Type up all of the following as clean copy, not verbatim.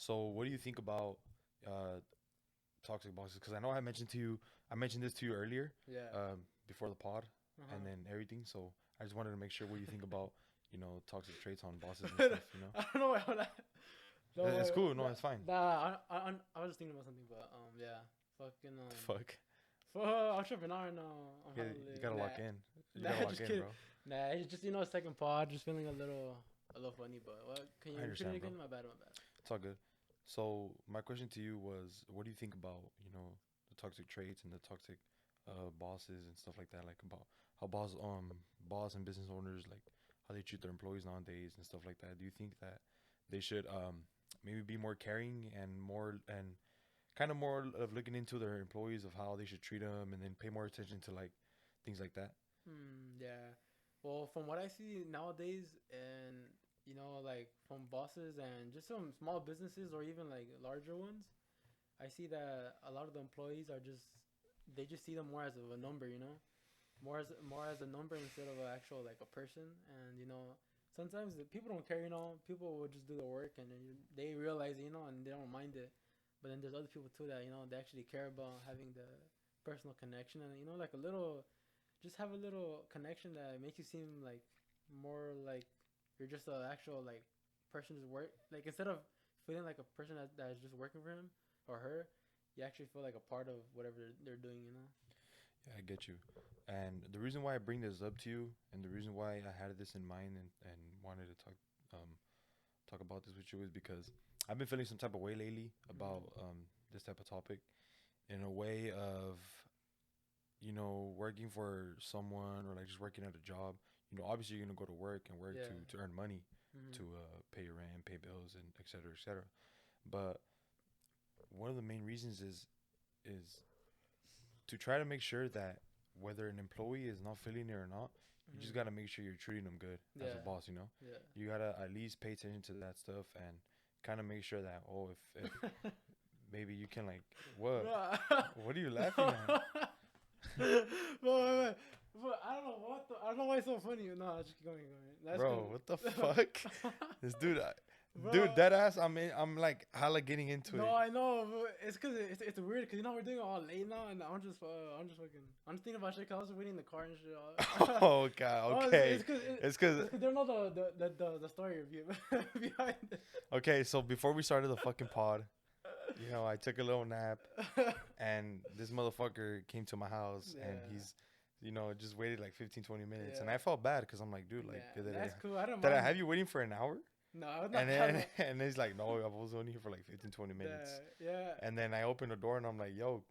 So, what do you think about uh, toxic bosses? Because I know I mentioned this to you earlier, Yeah. before the pod, and Uh-huh. then everything. So, I just wanted to make sure what you think about, toxic traits on bosses and I stuff. You know, don't know why. it's No, cool. No, it's fine. I was just thinking about something, but yeah, fucking The fuck? entrepreneur. No, I'm You hella gotta, you lit. gotta Nah, lock in. You gotta nah, lock just in, kidding. bro. Nah, it's just second pod, just feeling a little funny. But what? Can I you repeat it understand, bro. again? My bad, my bad. It's all good. So, my question to you was, what do you think about, the toxic traits and the toxic bosses and stuff like that? Like about how boss and business owners, like how they treat their employees nowadays and stuff like that. Do you think that they should maybe be more caring and more and kind of more of looking into their employees of how they should treat them and then pay more attention to like things like that? Yeah. Well, from what I see nowadays, and like from bosses and just some small businesses or even like larger ones, I see that a lot of the employees are just they just see them more as of a number, more as a number instead of an actual like a person. And sometimes the people don't care, people will just do the work and then they realize, and they don't mind it. But then there's other people too that they actually care about having the personal connection and like a little, just have a little connection that makes you seem like more like you're just an actual like person who's work, like instead of feeling like a person that is just working for him or her, you actually feel like a part of whatever they're doing. Yeah, I get you. And the reason why I bring this up to you, and the reason why I had this in mind and wanted to um, talk about this with you is because I've been feeling some type of way lately about Mm-hmm. this type of topic in a way of working for someone or like just working at a job. Obviously you're gonna go to work and work Yeah. to earn money Mm-hmm. to pay your rent, pay bills, and et cetera, et cetera. But one of the main reasons is to try to make sure that whether an employee is not feeling it or not, you just Mm-hmm. gotta make sure you're treating them good as a Yeah. boss. Yeah. You gotta at least pay attention to that stuff and kind of make sure that if maybe you can like what Bro, what are you laughing no. at, But I don't know I don't know why it's so funny. No, just keep going. That's bro? What the cool. fuck? This dude, dude, Bro, dead ass. I'm like hella getting into no, it. I know, but it's because it's weird because we're doing it all late now, and I'm just thinking about shit. 'Cause I was waiting in the car and shit. Oh god, Oh, okay. it's because It's cause they don't know the story behind it. okay. So before we started the fucking pod, I took a little nap and this motherfucker came to my house and Yeah, he's just waited like 15, 20 minutes and yeah, I felt bad because I'm like, dude, like yeah. That's cool. I don't did I mind have it. you waiting for an hour? No, it's not And that then long. and he's like, no, I was only here for like 15, 20 minutes. Yeah, And then I open the door and I'm like, yo,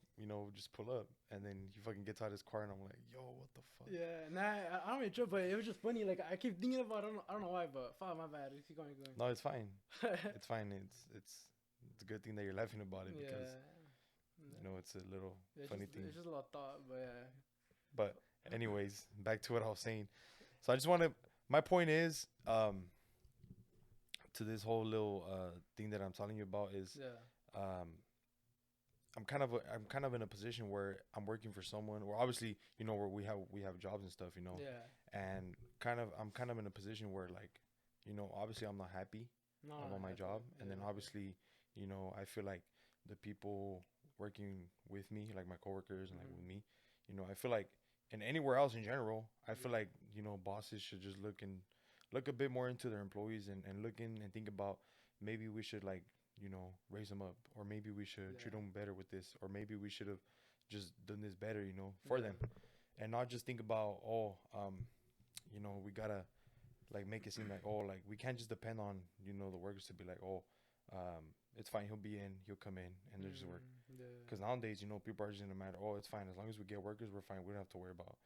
just pull up. And then he fucking gets out his car and I'm like, yo, what the fuck? yeah. Nah, I don't really trip, but it was just funny. Like I keep thinking about. I don't know why, but fuck, my bad. Keep going, No, it's fine. going. It's fine. It's a good thing that you're laughing about it because Yeah. it's a little It's funny just thing. it's just a little thought, but yeah. But anyways, back to what I was saying. So I just want to. My point is, to this whole little thing that I'm telling you about is, Yeah. um, I'm kind of in a position where I'm working for someone, or obviously, where we have jobs and stuff, Yeah. and I'm kind of in a position where like, obviously I'm not happy No, about my I feel job, it. and then Yeah. obviously, I feel like the people working with me, like my coworkers and like Mm-hmm. with me, I feel like, and anywhere else in general, I feel Yeah. like bosses should just look a bit more into their employees and look in and think about maybe we should like raise them up, or maybe we should treat Yeah. them better with this, or maybe we should have just done this better, for Yeah. them, and not just think about, oh, we gotta like make it seem like, oh, like we can't just depend on the workers to be like, oh, it's fine, he'll come in and they'll just work. Yeah. Because nowadays, people are just gonna matter. Oh, it's fine as long as we get workers, we're fine. We don't have to worry about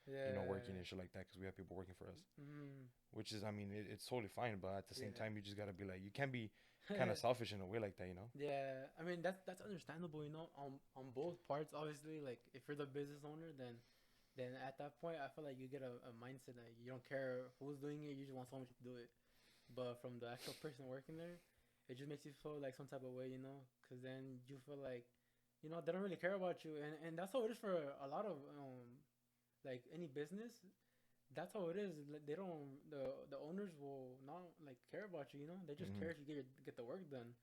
working Yeah. and shit like that because we have people working for us. Mm. Which is, I mean, it's totally fine, but at the same Yeah. time, you just gotta be like, you can't be kind of selfish in a way like that. Yeah, I mean that's understandable, on both parts. Obviously, like if you're the business owner, then at that point, I feel like you get a mindset that you don't care who's doing it. You just want someone to do it. But from the actual person working there, it just makes you feel like some type of way. Because then you feel like, they don't really care about you, and that's how it is for a lot of like any business. That's how it is. Like, they don't the owners will not like care about you. They just Hmm. care if you get the work done.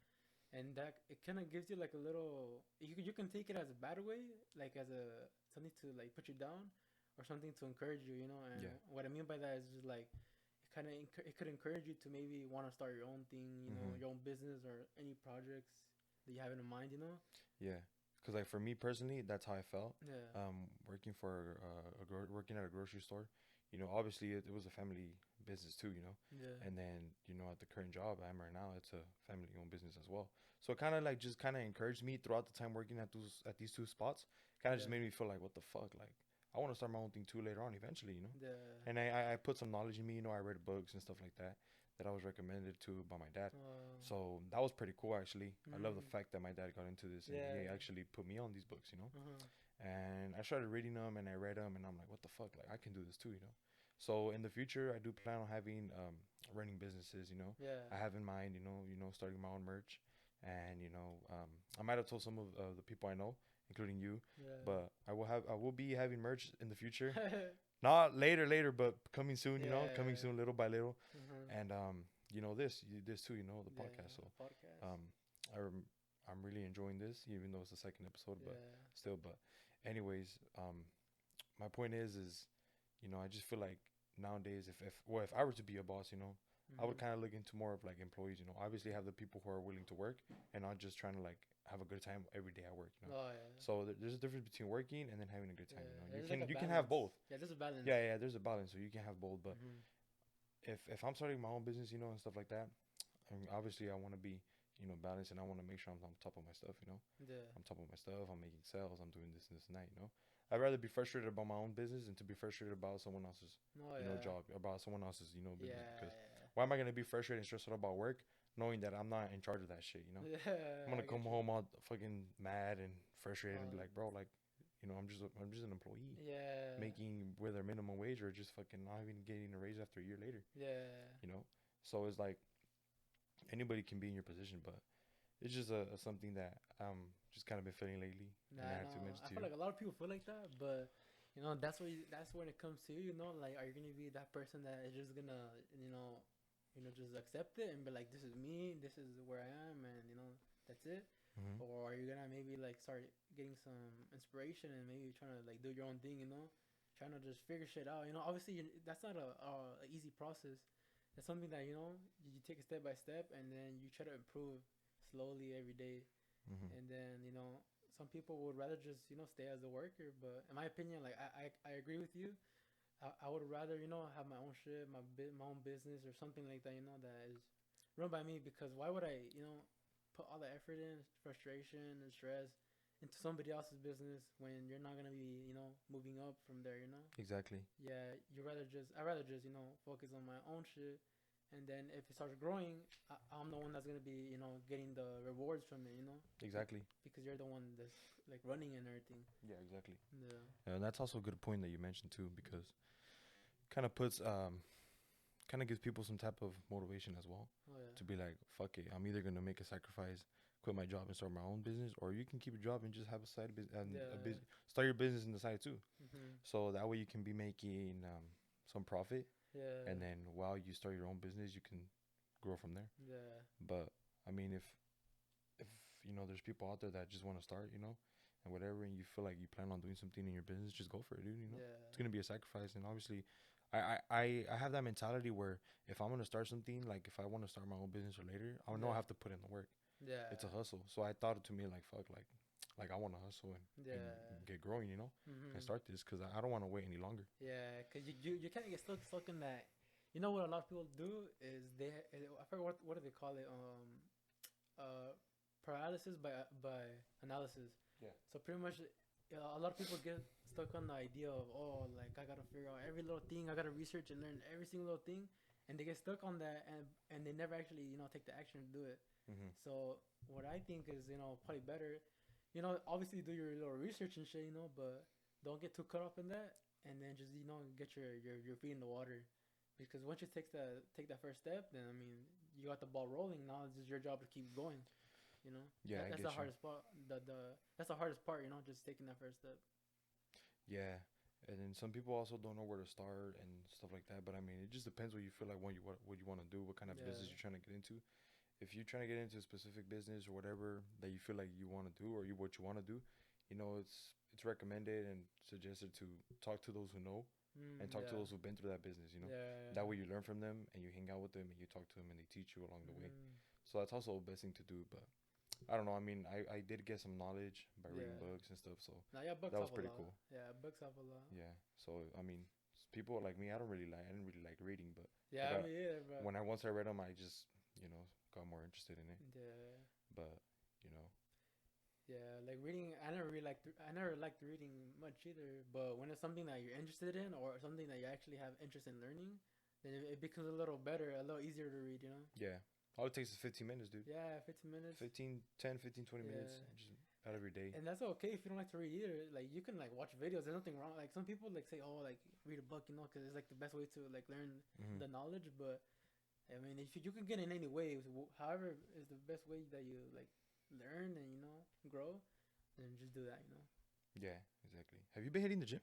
and that it kind of gives you like a little. You can take it as a bad way, like as a something to like put you down, or something to encourage you. You know, and Yeah. what I mean by that is just like it could encourage you to maybe want to start your own thing. You know, Mm-hmm. your own business or any projects that you have in mind. You know. Yeah, because like for me personally, that's how I felt. Yeah. Working for working at a grocery store, obviously it was a family business too, Yeah. and then at the current job I'm right now, it's a family owned business as well. So it kind of like just kind of encouraged me throughout the time working at these two spots. Kind of just Yeah. made me feel like what the fuck, like I want to start my own thing too later on eventually. Yeah. And I put some knowledge in me. I read books and stuff like that I was recommended to by my dad. So that was pretty cool, actually. I love the Mm, fact that my dad got into this and he yeah. actually put me on these books. Uh-huh. And I started reading them and I read them and I'm like, what the fuck? Like, I can do this too. So in the future, I do plan on having running businesses. Yeah. I have in mind, starting my own merch. And, I might have told some of the people I know, including you, Yeah. but I will be having merch in the future. Not later, but coming soon, coming Yeah. soon, little by little. Uh-huh. And this too, the Yeah. podcast. So Podcast. um, I'm really enjoying this, even though it's the second episode, but Yeah. still. But anyways, my point is, I just feel like nowadays, if I were to be a boss, I would Mm-hmm. kind of look into more of like employees. Obviously have the people who are willing to work and not just trying to like have a good time every day at work. Oh yeah. So there's a difference between working and then having a good time. Yeah. You There's can like a you can have balance. both. Yeah, there's a balance. Yeah, there's a balance, so you can have both. But Mm-hmm. if I'm starting my own business, and stuff like that, I mean, obviously I want to be, balanced, and I want to make sure I'm on top of my stuff. Yeah. I'm top of my stuff. I'm making sales. I'm doing this and this and that. I'd rather be frustrated about my own business than to be frustrated about someone else's, Oh yeah. job, about someone else's, Yeah. business. Because why am I gonna be frustrated and stressed out about work, knowing that I'm not in charge of that shit? Yeah. I'm I gonna get come you. home all fucking mad and frustrated and be Oh like, bro, like, I'm just an employee yeah. making whether minimum wage or just fucking not even getting a raise after a year later. Yeah. You know, so it's like anybody can be in your position, but it's just a something that just kind of been feeling lately, and Nah, I had to no. mention I to feel you. like a lot of people feel like that, but that's when it comes to you. Like, are you gonna be that person that is just gonna just accept it and be like, this is me, this is where I am, and that's it. Mm-hmm. Or are you gonna maybe like start getting some inspiration and maybe trying to like do your own thing, trying to just figure shit out. Obviously that's not a easy process. It's something that you take it step by step and then you try to improve slowly every day. Mm-hmm. And then some people would rather just stay as a worker. But in my opinion, like I agree with you. I would rather have my own shit, my own business or something like that. That is run by me because why would I put all the effort in, frustration and stress into somebody else's business when you're not gonna be moving up from there. Exactly. Yeah, I rather just focus on my own shit, and then if it starts growing, I'm the one that's gonna be getting the rewards from it. Exactly. Because you're the one that's like running and everything. Yeah, exactly. Yeah. And that's also a good point that you mentioned too, because kind of puts kind of gives people some type of motivation as well Oh yeah. to be like, fuck it, I'm either gonna make a sacrifice, quit my job and start my own business, or you can keep your job and just have a side business and Yeah. start your business in the side too. Mhm. So that way you can be making some profit, Yeah. and then while you start your own business, you can grow from there. Yeah. But I mean, if there's people out there that just want to start, and whatever, and you feel like you plan on doing something in your business, just go for it, dude. Yeah. It's gonna be a sacrifice, and obviously, I have that mentality where if I'm gonna start something, like if I want to start my own business or later, I know I Yeah. have to put in the work. Yeah. It's a hustle. So I thought to me like, fuck, like I want to hustle and Yeah. get growing, and Mhm. start this because I don't want to wait any longer. Yeah, cause you kind of get stuck in that. You know what a lot of people do is I forget what do they call it uh paralysis by analysis. Yeah. So pretty much, a lot of people get stuck on the idea of like I gotta figure out every little thing. I gotta research and learn every single little thing, and they get stuck on that and they never actually take the action to do it. Mm-hmm. So what I think is probably better, obviously do your little research and shit, but don't get too caught up in that, and then just get your feet in the water, because once you take that first step, then I mean you got the ball rolling. Now it's just your job to keep going. Yeah, I That's get the you. hardest part. That's the hardest part. Just taking that first step. Yeah, and then some people also don't know where to start and stuff like that. But I mean, it just depends what you feel like, what you want to do, what kind of business Yeah. you're trying to get into. if you're trying to get into a specific business or whatever that you feel like you want to do or what you want to do, it's recommended and suggested to talk to those who know and talk to Yeah. those who've been through that business. Yeah. That way you learn from them and you hang out with them and you talk to them and they teach you along the way. Mm. So that's also the best thing to do. But I don't know. I mean, I did get some knowledge by reading Yeah. books and stuff. So Now, yeah, books that was help a pretty lot. cool. Yeah, books help a lot. Yeah. So I mean, people like me, I didn't really like reading, but Yeah, like me either, bro. when once I read them, I just got more interested in it. Yeah. But you know, Yeah, like reading, I never liked reading much either. But when it's something that you're interested in, or something that you actually have interest in learning, then it becomes a little better, a little easier to read. yeah. All it takes is 15 minutes, dude. Yeah, 15 minutes. 15, 20 minutes, Yeah. just out of your day. And that's okay if you don't like to read either. Like you can like watch videos. There's nothing wrong. Like some people like say, oh, like read a book, because it's like the best way to like learn Mm-hmm. the knowledge. But I mean, if you can get in any way, however is the best way that you like learn and grow, then just do that. Yeah, exactly. Have you been hitting the gym?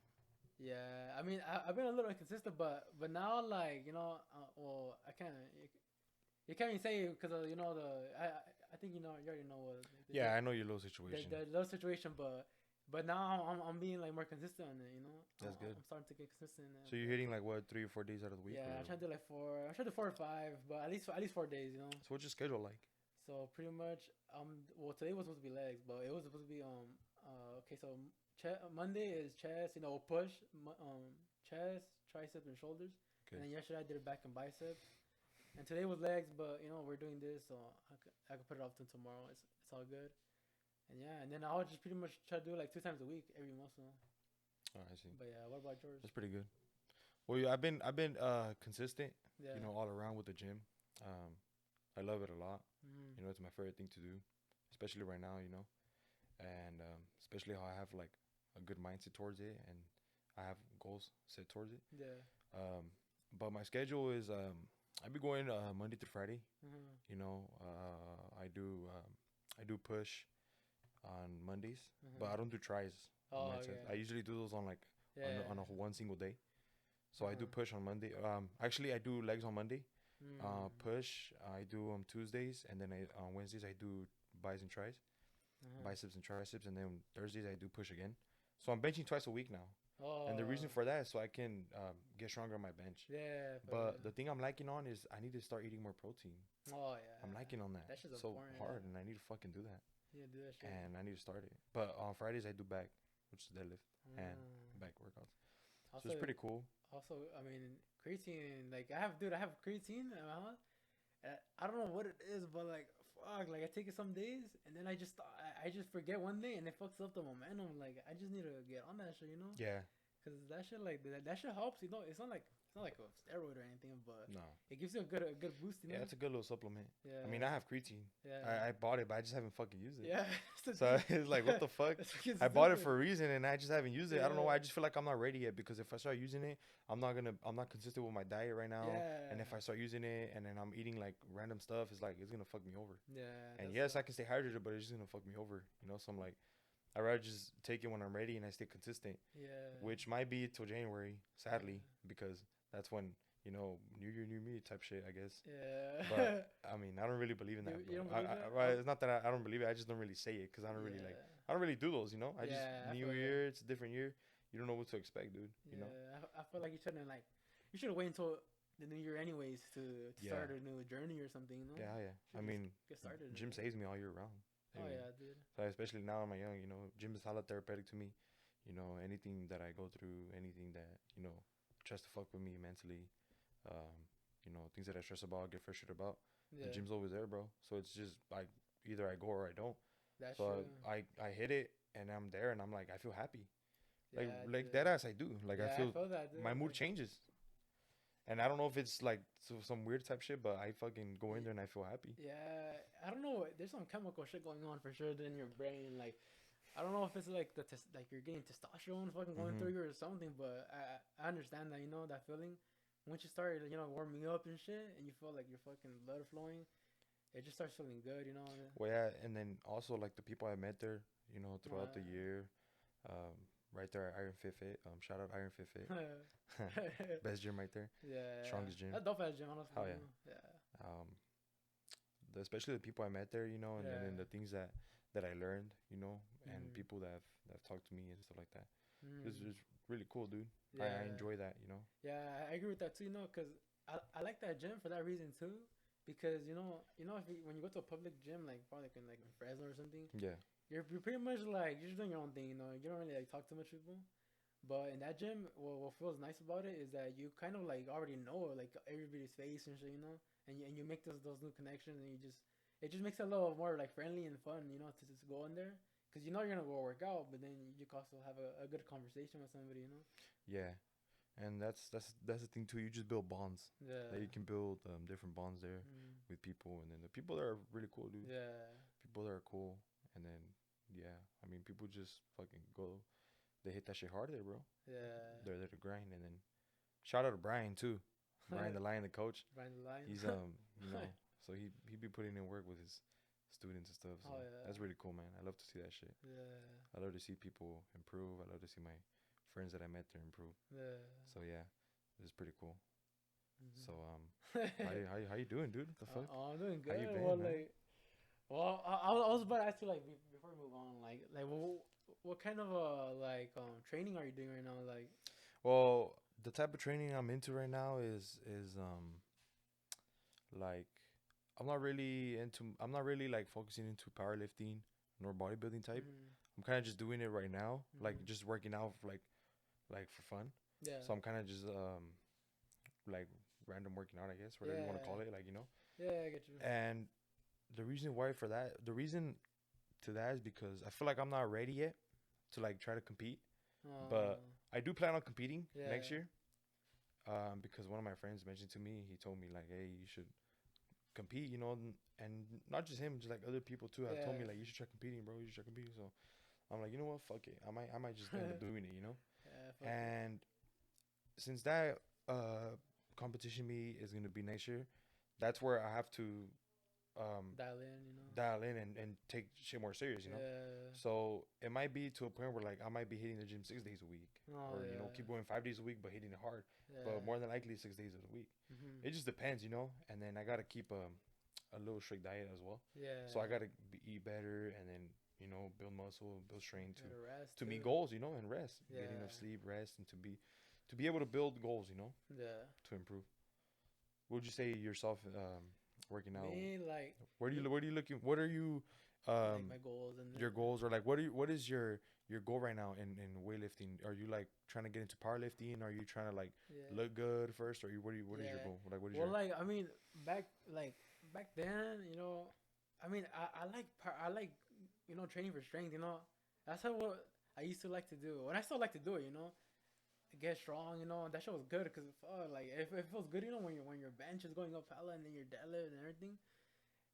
Yeah, I mean, I've been a little inconsistent, but now like well, I can't. You can't even say because I think you already know what. Yeah, I know your little situation. The little situation, but now I'm being like more consistent on it. That's good. I'm starting to get consistent. So you're hitting like what, 3 or 4 days out of the week? Yeah, or- I try to do like 4. I try to do 4 or 5, but at least 4 days. So what's your schedule like? So pretty much well today was supposed to be legs, but it was supposed to be okay, so Monday is chest, push, chest, triceps, and shoulders. Okay. And then yesterday I did it back and biceps. And today was legs, but we're doing this, so I could put it off till tomorrow. It's all good. And yeah, and then I'll just pretty much try to do it like 2 times a week, every muscle. Oh, I see. But yeah, what about yours? That's pretty good. Well, yeah, I've been consistent, Yeah. all around with the gym. I love it a lot. Mm. It's my favorite thing to do, especially right now. And especially how I have like a good mindset towards it, and I have goals set towards it. Yeah. But my schedule is I be going Monday through Friday. Mm-hmm. I do push on Mondays, but I don't do tries. Oh, I yeah. usually do those on like Yeah. on a one single day. So I do Uh-huh. push on Monday. Actually, I do legs on Monday. Mm. Push I do on Tuesdays, and then on Wednesdays I do biceps and tries, Uh-huh. biceps and triceps, and then Thursdays I do push again. So I'm benching twice a week now, Oh. and the reason for that is so I can get stronger on my bench. Yeah. But the thing I'm liking on is I need to start eating more protein. Oh yeah. I'm liking on that. That shit's so important, hard, yeah. and I need to fucking do that. Yeah, do that shit. And I need to start it. But on Fridays I do back, which is deadlift and Mm. back workouts. So Also, it's pretty cool. Also, I mean, creatine. Like I have creatine in my house. I don't know what it is, but like fuck, like I take it some days and then I just forget one day and it fucks up the momentum. Like I just need to get on that shit. Yeah. Cause that shit like that shit helps. It's not like a steroid or anything, but No. it gives you a good boost. Yeah, it's a good little supplement. Yeah. I mean, I have creatine. Yeah. I bought it, but I just haven't fucking used it. Yeah. So it's like, what the fuck? I bought it for a reason, and I just haven't used it. I don't know why. I just feel like I'm not ready yet, because if I start using it, I'm not consistent with my diet right now. Yeah. And if I start using it, and then I'm eating like random stuff, it's gonna fuck me over. Yeah. And yes, I can stay hydrated, but it's just gonna fuck me over. So I'm like, I'd rather just take it when I'm ready and I stay consistent. Yeah. Which might be till January, sadly, because that's when new year, new me type shit, I guess. Yeah. But I mean, I don't really believe in that. You don't bro. believe that? Right, it's not that I don't believe it. I just don't really say it because I don't really like. I don't really do those. I just Yeah, I New feel Year, it's a different year. You don't know what to expect, dude. Yeah, I feel like you should wait until the new year anyways to Yeah. start a new journey or something. Yeah. Should I mean, get started. gym saves me all year round. Oh Anyway. yeah, dude. So especially now in my young, gym is hella therapeutic to me. Anything that I go through, anything that tries to fuck with me mentally, things that I stress about, get frustrated about. Yeah. The gym's always there, bro. So it's just like either I go or I don't. That's So true. I hit it and I'm there and I'm like, I feel happy. Like Yeah, like dude. that ass I do. Like Yeah, I feel that, dude. my mood changes. And I don't know if it's like some weird type shit, but I fucking go in there and I feel happy. Yeah, I don't know. There's some chemical shit going on for sure in your brain. Like, I don't know if it's like like you're getting testosterone fucking going through you or something. But I understand that that feeling. Once you start warming up and shit, and you feel like your fucking blood flowing, it just starts feeling good. Well, yeah, and then also like the people I met there, throughout the year, right there at Iron Fit Fit. Shout out Iron Fit Fit. Best gym right there. Yeah. Strongest gym. That's dope ass gym, honestly. Hell yeah. Yeah. especially the people I met there, you know, and then Yeah. the things that I learned, you know, and Mm. people that have talked to me and stuff like that. Mm. It's really cool, dude. I Yeah. enjoy that, you know. Yeah, I agree with that too. You know, cause I like that gym for that reason too. Because if when you go to a public gym, like probably like in Fresno or something, Yeah, you're pretty much like you're just doing your own thing. You know, you don't really like talk to much people. But in that gym, what feels nice about it is that you kind of like already know like everybody's face and shit. You know, and you make those new connections, and it just makes it a little more like friendly and fun. You know, to just go in there. Cause you know you're gonna go work out, but then you can also have a good conversation with somebody, you know. yeah, and that's the thing too. You just build bonds. Yeah. That you can build different bonds there Mm. with people, and then the people there are really cool, dude. Yeah. People there are cool, and then yeah, I mean, people just fucking go. They hit that shit hard there, bro. Yeah. They're there to grind, and then shout out to Brian too. Brian the Lion, the coach. Find the line. He's you know, so he be putting in work with his students and stuff. So Oh yeah. that's really cool, man. I love to see that shit. Yeah. I love to see people improve. I love to see my friends that I met there improve. Yeah. So yeah, it's pretty cool. Mm-hmm. So how you doing, dude? What the fuck? Oh, I'm doing How good. you been, Well, man? like, I was about to ask you like before we move on, like what kind of training are you doing right now? Like, Well, the type of training I'm into right now is like I'm not really like focusing into powerlifting nor bodybuilding type. mm-hmm. I'm kind of just doing it right now, like Mm-hmm. just working out for, like for fun. Yeah. So I'm kind of just like random working out, I guess, whatever you want to Yeah. call it, like, you know. Yeah, I get you. And the reason to that is because I feel like I'm not ready yet to like try to compete, Uh, but I do plan on competing yeah. next year. Because one of my friends mentioned to me, he told me like, hey, you should compete, you know, and not just him, just like other people too have told me Yeah. like you should try competing, bro. You should try competing. So I'm like, you know what, fuck it. I might just end up doing it, you know. Yeah. Fuck it. And since that competition meet is gonna be next year, that's where I have to Dial in, you know. dial in and take shit more serious, you know. Yeah. So it might be to a point where like I might be hitting the gym 6 days a week, Oh or you know, yeah. keep going 5 days a week but hitting it hard. Yeah. But more than likely 6 days of the week. Mm-hmm. It just depends, you know. And then I gotta keep a little strict diet as well. Yeah. So I gotta eat better, and then you know, build muscle, build strength Gotta rest to meet too. goals, you know, and rest, get Yeah. enough sleep, rest, and to be able to build goals, you know, Yeah. to improve. What would you say yourself working out? Me like Where do you looking? What are you my goals and your goals, or like what is your goal right now in weightlifting? Are you like trying to get into powerlifting? Are you trying to like yeah. look good first, or what is your Yeah. goal? Like what is Well, your like I mean, back then, you know, I mean, I like training for strength. You know, that's how what I used to like to do, and I still like to do it. You know, get strong. You know, that shit was good because like if it feels good, you know, when your bench is going up hella and then your deadlift and everything,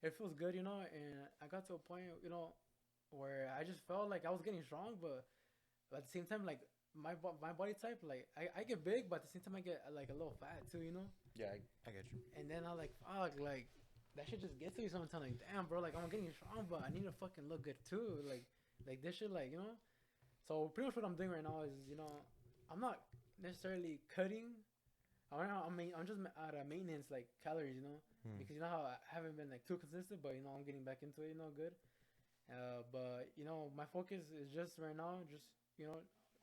it feels good. You know, and I got to a point, you know, where I just felt like I was getting strong, but at the same time, like my body type, like I get big, but at the same time I get like a little fat too, you know. yeah, I get you. And then I like fuck, like that shit just gets to you sometimes. Like damn, bro, like I'm getting strong, but I need to fucking look good too. Like this shit, like you know. So pretty much what I'm doing right now is I'm not necessarily cutting. I mean I'm just at a maintenance like calories, you know, Hmm. because you know how I haven't been like too consistent, but I'm getting back into it, good. But my focus is just right now, just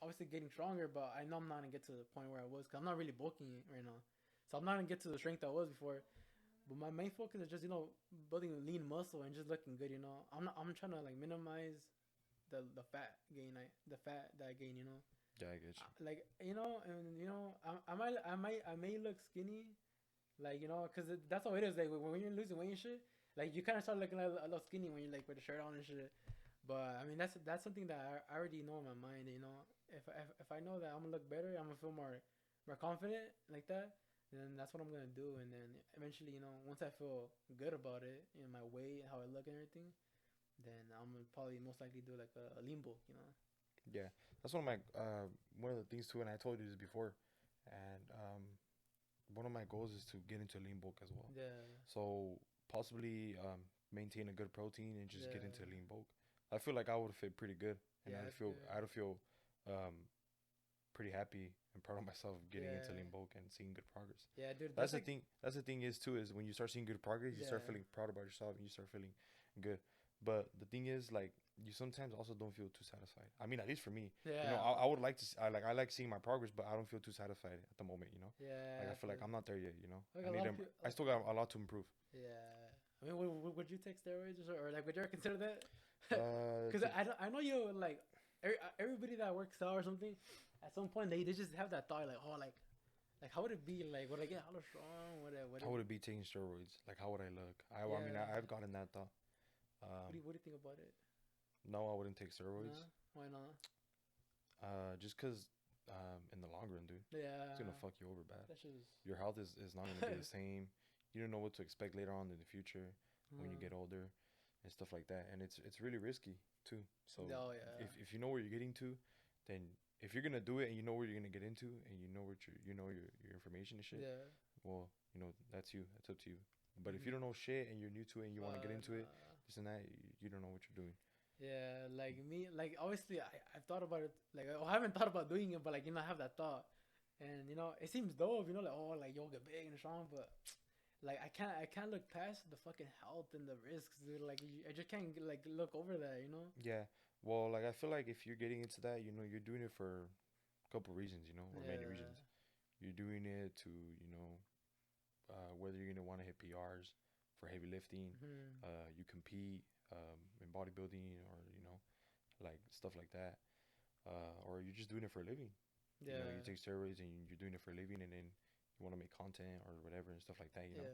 obviously getting stronger. But I know I'm not gonna get to the point where I was, cause I'm not really bulking it right now. So I'm not gonna get to the strength I was before. But my main focus is just building lean muscle and just looking good. I'm trying to like minimize the fat gain, the fat that I gain. Yeah, I get you. Like and I may look skinny, like cause that's how it is. Like when you're losing weight and shit, like you kind of start looking a little skinny when you're like with the shirt on and shit. But I mean that's something that I already know in my mind. If I know that I'm gonna look better, I'm gonna feel more confident like that. Then that's what I'm gonna do. And then eventually, once I feel good about it, my weight, how I look and everything, then I'm gonna probably most likely do like a lean bulk. Yeah, that's one of the things too, and I told you this before, and one of my goals is to get into lean bulk as well. Yeah, So possibly maintain a good protein and just get into yeah, lean bulk. I feel like I would fit pretty good, and yeah. That's I'd good. feel um pretty happy and proud of myself getting into Yeah. lean bulk and seeing good progress. Yeah, dude. That's That's the like thing. That's the thing is too is when you start seeing good progress, you start yeah, feeling proud about yourself and you start feeling good. But the thing is, like, you sometimes also don't feel too satisfied. I mean, at least for me, you know, yeah, I would like to. I like seeing my progress, but I don't feel too satisfied at the moment. You know, like yeah. I I feel feel like I'm not there yet. You know, like I a need lot to. of people. I still got a lot to improve. Yeah. I mean, would you take steroids or like would you ever consider that? Because To, I know you like everybody that works out or something. At some point they just have that thought like oh like how would it be like would I get hella strong would how it would it be taking steroids? Like, how would I look? I mean, yeah I've gotten that thought. what do you think about it? No, I wouldn't take No, steroids. why not? Just cause, in the long run, dude, it's gonna Yeah, fuck you over bad. that's just Your health is not gonna be the same. You don't know what to expect later on in the future when you uh, get older and stuff like that. And it's really risky too. So oh yeah if you know where you're getting to, then if you're gonna do it and you know where you're gonna get into and you know what your information and shit, yeah well, you know, that's you. That's up to you. But if you mhm. don't know shit and you're new to it and you want to get into it, Nah. this and that, you don't know what you're doing. Yeah, like me, like obviously I've thought about it. Like I haven't thought about doing it, but like I have that thought, and it seems dope. Like oh, like you'll get big and strong, but like I can't look past the fucking health and the risks, dude. Like I just can't like look over that. Yeah. Well, like I feel like if you're getting into that, you know, you're doing it for a couple reasons, you know, or many reasons. Yeah. You're doing it to, whether you're gonna want to hit PRs for heavy lifting, Hmm. you compete in bodybuilding or like stuff like that, or you're just doing it for a living. You know, you Yeah. take steroids and you're doing it for a living, and then you want to make content or whatever and stuff like that. You know,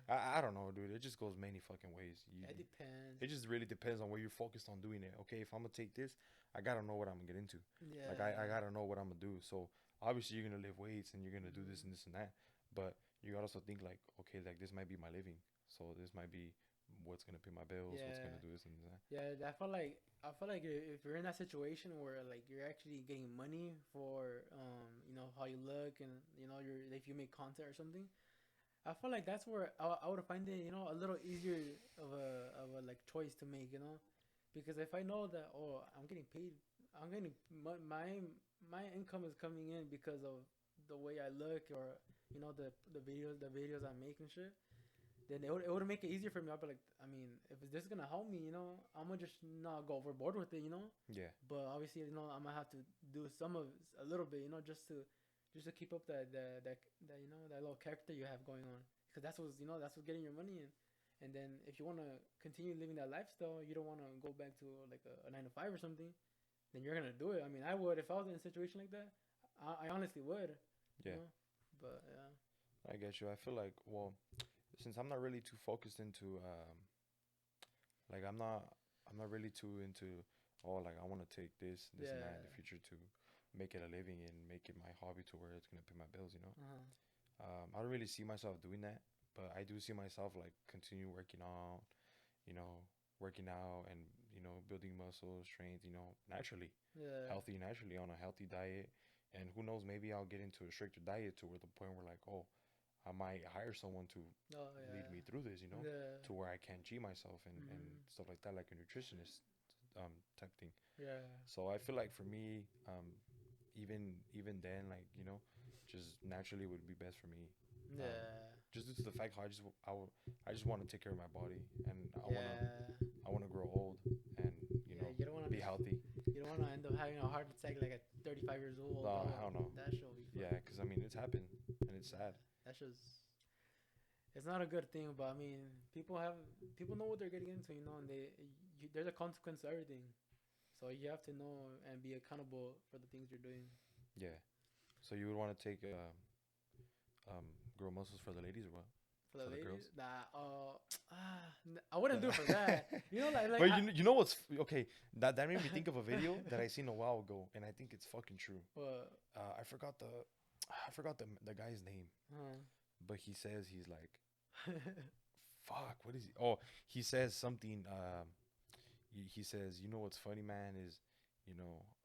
Yeah. I don't know, dude. It just goes many fucking ways. It depends. It just really depends on where you're focused on doing it. Okay, if I'm gonna take this, I gotta know what I'm gonna get into. Like I Yeah. gotta know what I'm gonna do. So obviously you're gonna lift weights and you're gonna do this Mhm. and this and that. But you gotta also think like, okay, like this might be my living. So this might be what's gonna pay my bills, what's Yeah. gonna do this and that. Yeah, I feel like if you're in that situation where like you're actually getting money for how you look and if you make content or something, I feel like that's where I would find it a little easier of a like choice to make, because if I know that I'm getting paid, I'm getting my income is coming in because of the way I look or the videos I make and shit, then it would make it easier for me. I'd be like, I mean, if this is gonna help me, I'm gonna just not go overboard with it. Yeah, But obviously, I'm gonna have to do a little bit, just to keep up that little character you have going on, because that's what's getting your money in. And then if you wanna continue living that lifestyle, you don't wanna go back to like a 9 to 5 or something. Then you're gonna do it. I mean, I would if I was in a situation like that. I honestly would, you yeah. know. But yeah, I get you. I feel like, well, since I'm not really too focused into like I'm not really too into, oh, like I want to take this and that in the yeah, future to make it a living and make it my hobby to where it's gonna pay my bills. uh-huh. I don't really see myself doing that, but I do see myself like continue you know, working out and building muscle strength, naturally, Yeah. healthy naturally on a healthy diet. And who knows, maybe I'll get into a stricter diet to where the point where like, oh, I might hire someone to Oh lead me yeah. through this, Yeah. to where I can't cheat myself and Mhm. stuff like that, like a nutritionist type thing. Yeah. So I feel like for me, even then, like just naturally would be best for me. Um, Yeah. just due to the fact how I just want to take care of my body and Yeah. I wanna grow old and Yeah. You don't want to be just healthy. you don't want to end up having a heart attack like at 35 years old, bro. I don't know. That shit will be Yeah, fucking. because I mean it's happened and it's Yeah. sad. That's just. It's not a good thing, but I mean, people know what they're getting into, and there's a consequence to everything. So you have to know and be accountable for the things you're doing. Yeah. So you would want to take grow muscles for the ladies or what? For the For the girls? ladies, nah, I wouldn't do it for that. Like But you know what's okay? That made me think of a video that I seen a while ago, and I think it's fucking true. what? I forgot the guy's name, Uh, but he says he's like, fuck, what is he? Oh, he says something. He says, you know what's funny, man, is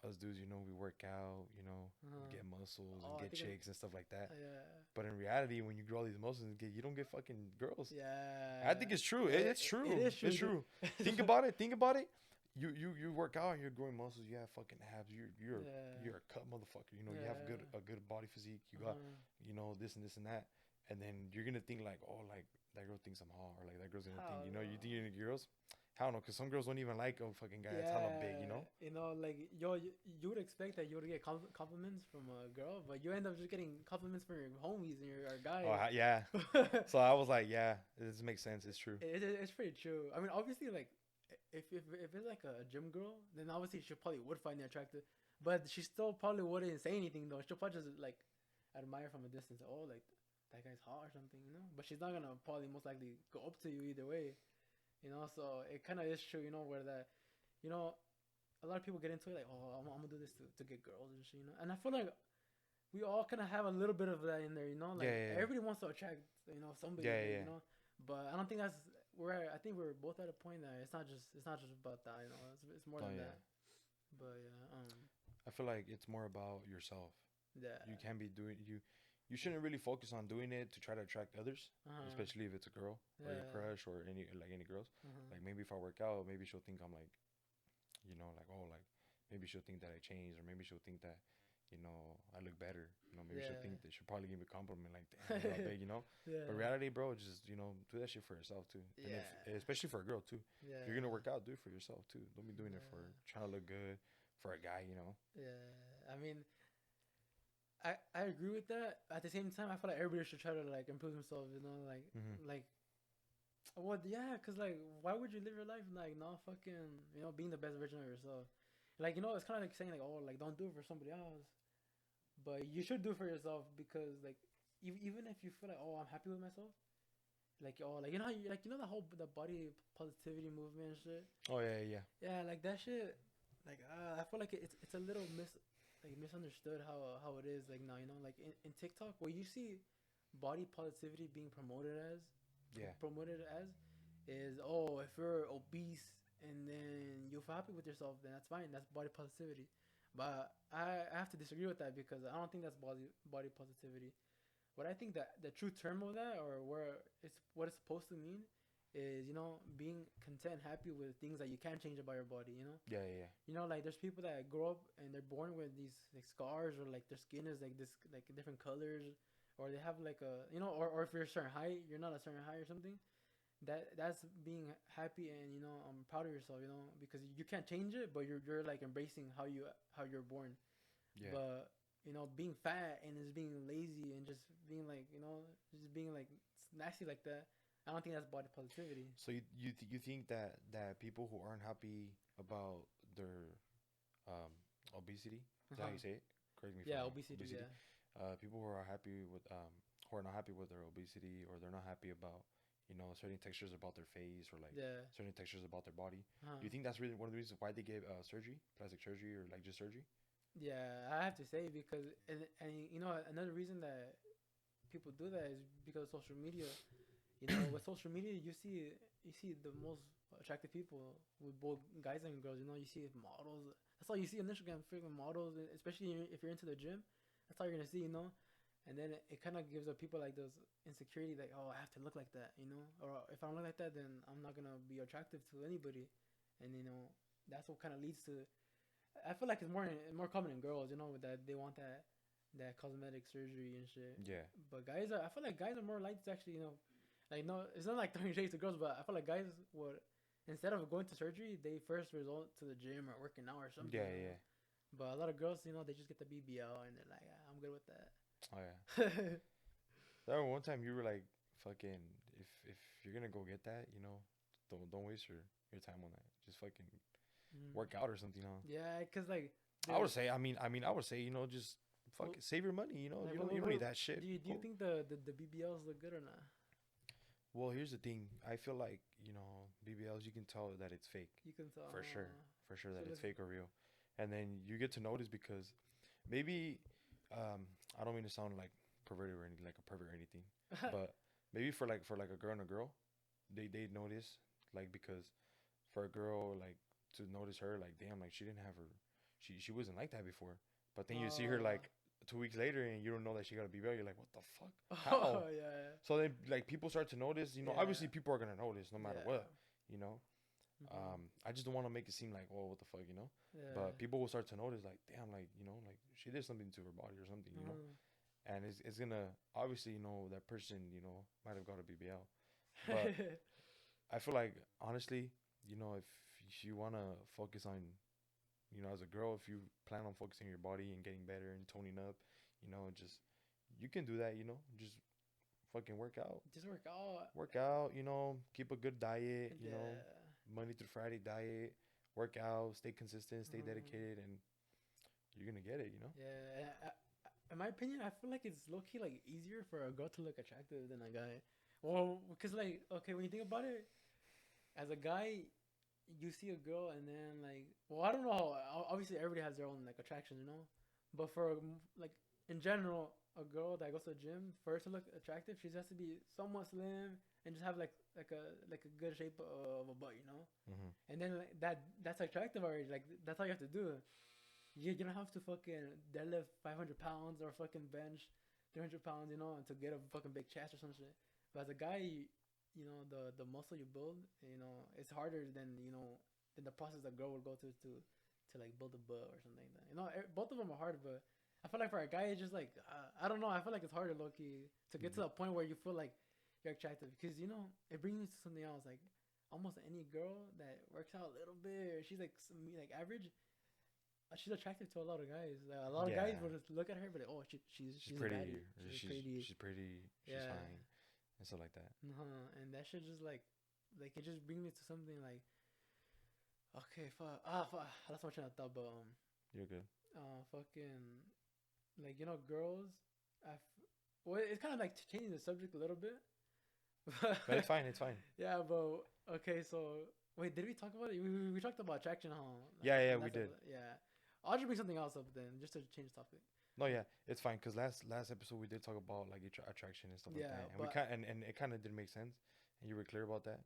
us dudes, we work out, get muscles and oh, I get think chicks and stuff like that. yeah, But in reality, when you grow all these muscles, you don't get fucking girls. I yeah. think it's true. Yeah, It's true. it is true. It's true. Think about it. Think about it. you work out and you're growing muscles. You have fucking abs. Yeah. You're a cut motherfucker. You know, you have Yeah. a good body physique. You got, Uh-huh. you know, this and that. And then you're gonna think like, oh, like that girl thinks I'm hot, or like that girl's gonna think, How you know, you think no. you're into girls. I don't know, cause some girls don't even like a fucking guy that's hella big, you Yeah, know. like you would expect that you would get compliments from a girl, but you end up just getting compliments from your homies and your Oh guys. yeah. So I was like, yeah, this makes sense. It's true. It's pretty true. I mean, obviously, like if it's like a gym girl, then obviously she probably would find it attractive, but she still probably wouldn't say anything though. She'll probably just like admire from a distance. Oh, like that guy's hot or something, you know. But she's not gonna probably most likely go up to you either way, you know. So it kind of is true, you know, where that, you know, a lot of people get into it like, oh, I'm gonna do this to get girls and shit, you know. And I feel like we all kind of have a little bit of that in there, you know. Yeah, Like yeah, everybody wants to attract, you know, somebody yeah, big, yeah. you know. But I don't think that's where I think we're both at a point that it's not just about that, you know. It's more Oh than yeah. that. But yeah, I feel like it's more about yourself. yeah, You can be doing you. You shouldn't really focus on doing it to try to attract others, uh-huh, especially if it's a girl or your yeah, crush or any girls. uh-huh, Like maybe if I work out, maybe she'll think I'm like, you know, like oh like maybe she'll think that I changed, or maybe she'll think that, you know, I look better. You know, maybe she'll think that she'll probably give me a compliment like damn you're not big, you know. But yeah, reality, bro, just you know do that shit for yourself too. And if yeah, especially for a girl too, if you're gonna yeah, work out, do it for yourself too. Don't be doing it for yeah, trying to look good for a guy, you know. yeah. I mean, I agree with that. At the same time, I feel like everybody should try to like improve themselves, you know, Hmm. like well, yeah, cause like, why would you live your life like not fucking, you know, being the best version of yourself? Like, you know, it's kind of like saying like, oh, like don't do it for somebody else, but you should do it for yourself because like, even if you feel like, oh, I'm happy with myself, like, oh, like you know, how you, like you know the whole the body positivity movement and shit. Oh yeah, yeah, Yeah, like that shit. Like, I feel like it's a little misunderstood how it is like now. You know, like in TikTok, where you see body positivity being yeah, promoted as is, oh, if you're obese and then you feel happy with yourself, then that's fine. That's body positivity. But I have to disagree with that because I don't think that's body positivity. What I think that the true term of that, or where it's what it's supposed to mean, is, you know, being content, happy with things that you can't change about your body. yeah, yeah, You know, like there's people that grow up and they're born with these like scars, or like their skin is like this, like different colors, or they have like a, you know, or if you're a certain height, you're not a certain height or something. That's being happy and, you know, proud of yourself. You know, because you can't change it, but you're like embracing how you're born. yeah. But, you know, being fat and just being lazy and just being like, you know, just being like nasty like that, I don't think that's body positivity. So you think that people who aren't happy about their um obesity, is that how Uh-huh. you say it? Correct me if I'm Yeah, wrong. obesity. Obesity. Yeah. People who are happy with who are not happy with their obesity, or they're not happy about, you know, certain textures about their face, or like Yeah. certain textures about their body. Do Uh-huh. you think that's really one of the reasons why they gave surgery, plastic surgery, or like just surgery? Yeah, I have to say, because and you know, another reason that people do that is because of social media. You know, with social media, you see the most attractive people with both guys and girls. You know, you see models. That's all you see on Instagram, freaking models. Especially if you're into the gym, that's all you're gonna see. You know, and then it kind of gives up people like those insecurity, like, oh, I have to look like that. You know, or if I don't look like that, then I'm not gonna be attractive to anybody. And, you know, that's what kind of leads to. I feel like it's more common in girls. You know, that they want that cosmetic surgery and shit. Yeah, But I feel like guys are more likely to actually, you know, like, no, it's not like throwing shades to girls, but I feel like guys would, instead of going to surgery, they first resort to the gym or working out or something, yeah, you know. yeah. But a lot of girls, you know, they just get the BBL and they're like, ah, I'm good with Oh yeah. that. That one time you were like, fucking, if you're gonna go get that, you know, don't waste your time on that. Just fucking Mm. work out or something, huh? Yeah, cause like, I would the say, I would say, you know, just well, fucking save your money. You know, like, you don't need that shit. do you think the BBLs look good or not? Well, here's the thing. I feel like, you know, BBLs, you can tell that it's fake, You can tell. for sure So that it's let's. fake or real, and then you get to notice because maybe, I don't mean to sound like perverted or anything, like a pervert or anything, but maybe for like a girl and a girl, they notice, like, because for a girl, like, to notice her, like, damn, like she didn't have her, she wasn't like that before, but then you see her Oh. like 2 weeks later and you don't know that she got a BBL. You're like, what the fuck? How? Oh yeah. So then, like, people start to notice. You know, Yeah. obviously, people are gonna notice no matter Yeah. what. You know, Mhm. I just don't want to make it seem like, oh, what the fuck, you know. Yeah. But people will start to notice, like, damn, like, you know, like she did something to her body or something, you know. Mhm. And it's gonna obviously, you know, that person, you know, might have got a BBL, but I feel like honestly, you know, if you wanna focus on, you know, as a girl, if you plan on focusing on your body and getting better and toning up, you know, just you can do that, you know, just fucking Just work out. work out, you know, keep a good diet, you know, Yeah. Monday through Friday diet, work out, stay consistent, stay Mhm. dedicated, and you're gonna get it, you know. Yeah. In my opinion, I feel like it's low key like easier for a girl to look attractive than a guy. Well, because like okay, when you think about it, as a guy, you see a girl and then like, well, I don't know. Obviously, everybody has their own like attraction, you know. But for like in general, a girl that goes to the gym for her to look attractive, she has to be somewhat slim and just have like a good shape of a butt, you know. Mm-hmm. And then like, that's attractive already. Like that's all you have to do. You don't have to fucking deadlift 500 pounds or fucking bench 300 pounds, you know, to get a fucking big chest or some shit. But as a guy, you know, the muscle you build, you know, it's harder than, you know, than the process a girl would go through to like build a butt or something like that. You know, both of them are hard, but I feel like for a guy, it's just like, I don't know. I feel like it's harder, low key, to get to a point where you feel like you're attractive. Because, you know, it brings me to something else. Like, almost any girl that works out a little bit, or she's like, like average, she's attractive to a lot of guys. A lot of guys Yeah, would just look at her, but like, oh, she's she's a pretty, baddie. or She's pretty. she's pretty, she's Yeah. fine, and stuff like that. And that shit just like it just brings me to something like, okay, fuck. That's what I'm trying to thought, but You're good. fucking, like you know, girls. Well, it's kind of like changing the subject a little bit. But it's fine. It's fine. Yeah, but okay, so wait, did we talk about it? We talked about attraction, huh? Like, Yeah, yeah, we that's did. yeah. I'll just bring something else up then, just to change the topic. No, yeah, it's fine. Cause last episode we did talk about like attraction and stuff like Yeah, that, and we but can and it kind of did make sense, and you were clear about that.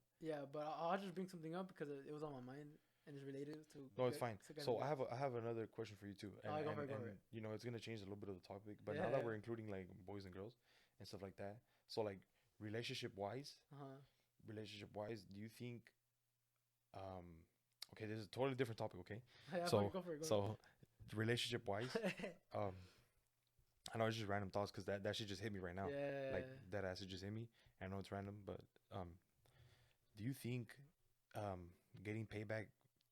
I'll just bring something up because it was on my mind and it's related to No, it's fine. to guys and So girls. I have another question for you too, Oh, go for it, go and for it. you know it's gonna change a little bit of the topic, but now that Yeah. we're including like boys and girls and stuff like that, so like relationship wise, Uh huh. do you think um okay, this is a totally different topic, okay? Yeah, fuck So it, go for it, go so relationship wise, for it. um I know it's just random thoughts because that shit just hit me right now. Like Yeah. that acid just hit me. I know it's random, but um, do you think um getting payback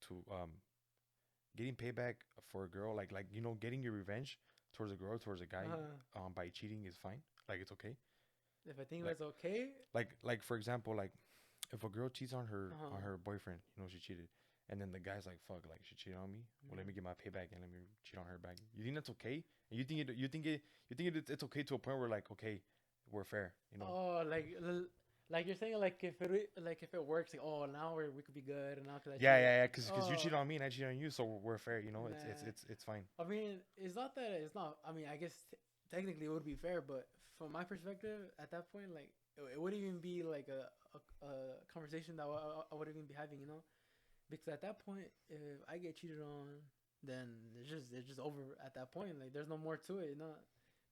to getting payback for a girl like you know getting your revenge towards a girl towards a guy Uh-huh. by cheating is fine? Like it's okay. If I think Like that's okay. like for example like if a girl cheats on Uh-huh. her boyfriend, you know she cheated, and then the guy's like, "Fuck, like she cheated on me. Well, let me Mm. get my payback and let me cheat on her back." You think that's okay? And you think it's okay to a point where like, okay, we're fair, you know? Oh, like you're saying, like if like if it works, like oh now we could be good, and now because I Yeah, cheated. yeah, yeah. Because you Oh, cheated on me and I cheated on you, so we're fair, you know? nah. It's fine. I mean, it's not that it's not. I mean, I guess technically it would be fair, but from my perspective, at that point, like it wouldn't even be like a conversation that I would even be having, you know? Because at that point, if I get cheated on, then it's just over at that point. Like there's no more to it, you know?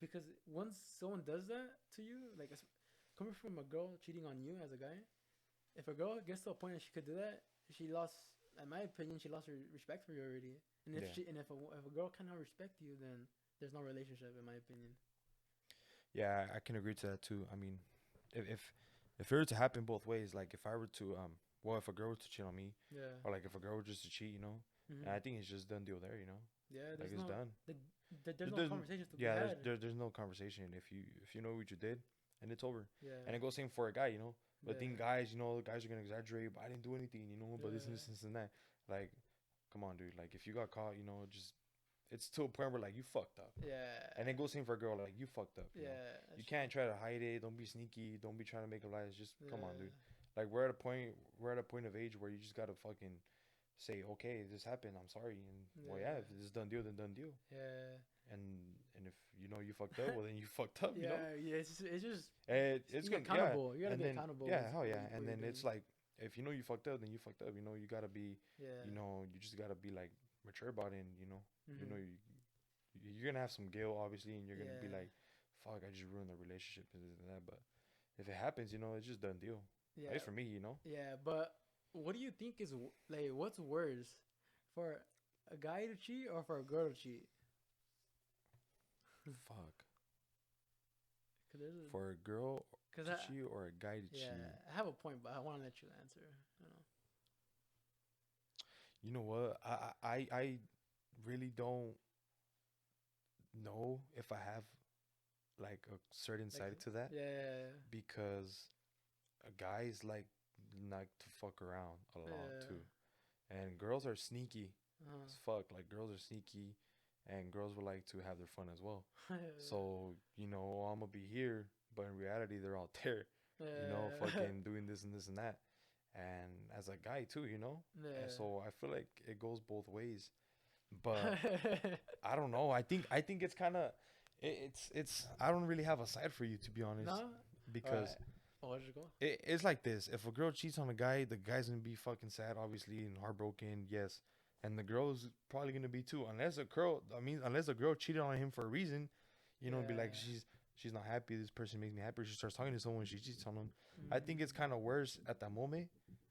Because once someone does that to you, like coming from a girl cheating on you as a guy, if a girl gets to a point that she could do that, she lost. In my opinion, she lost her respect for you already. And Yeah. if a girl cannot respect you, then there's no relationship, in my opinion. Yeah, I can agree to that too. I mean, if if if it were to happen both ways, like if I were to well, if a girl were to cheat on me, Yeah. or like if a girl were just to cheat, you know, and Hmm. I think it's just done deal there, you know, Yeah. like it's done. There's no There's conversations to be yeah, had. there's no conversation if you know what you did, and it's over. Yeah. And it goes same for a guy, you know. But Yeah. think guys, you know, guys are gonna exaggerate. But I didn't do anything, you know. But Yeah. this and that. Like, come on, dude. Like, if you got caught, you know, just it's to a point where like you fucked up. And Yeah. it goes same for a girl. Like you fucked up, you know. Yeah. You That's true. can't try to hide it. Don't be sneaky. Don't be trying to make a lie. It's just come on, Yeah. dude. Like we're at a point of age where you just gotta fucking say, okay, this happened. I'm sorry. And well, yeah, if Yeah. it's done deal, then done deal. Yeah. And if you know you fucked up, well then you fucked up, you know. Yeah. Yeah. It's just It's being good, yeah. accountable. You gotta And be then accountable. yeah, hell yeah. What And you're then doing. it's like if you know you fucked up, then you fucked up. You know you gotta be, Yeah. you know, you just gotta be like mature about it. And you know Hmm. you're gonna have some guilt obviously, and you're gonna be Yeah. like, fuck, I just ruined the relationship and this and that. But if it happens, you know, it's just done deal. At Yeah. least for me, you know. Yeah. But what do you think is like what's worse for a guy to cheat or for a girl to cheat? Fuck. Cause there's a, For a girl cause to cheat or a guy to yeah, cheat? I have a point, but I want to let you answer. You You know what? I really don't know if I have like a certain like, side to that, yeah, because guys like to fuck around a lot yeah, too, and girls are sneaky uh, as fuck. Like girls are sneaky, and girls would like to have their fun as well. So I'm gonna be here, but in reality, they're out there, yeah, fucking doing this and this and that. And as a guy too, and yeah. so I feel like it goes both ways. But I don't know. I think it's kind of it's. I don't really have a side for you, to be honest, No, all right. because Oh, where'd you go? it's like this. If a girl cheats on a guy, the guy's gonna be fucking sad, obviously, and heartbroken. Yes, and the girl's probably gonna be too. Unless a girl cheated on him for a reason, be like Yeah. she's not happy. This person makes me happy. She starts talking to someone. She cheats on him. I think it's Mm, kind of worse at that moment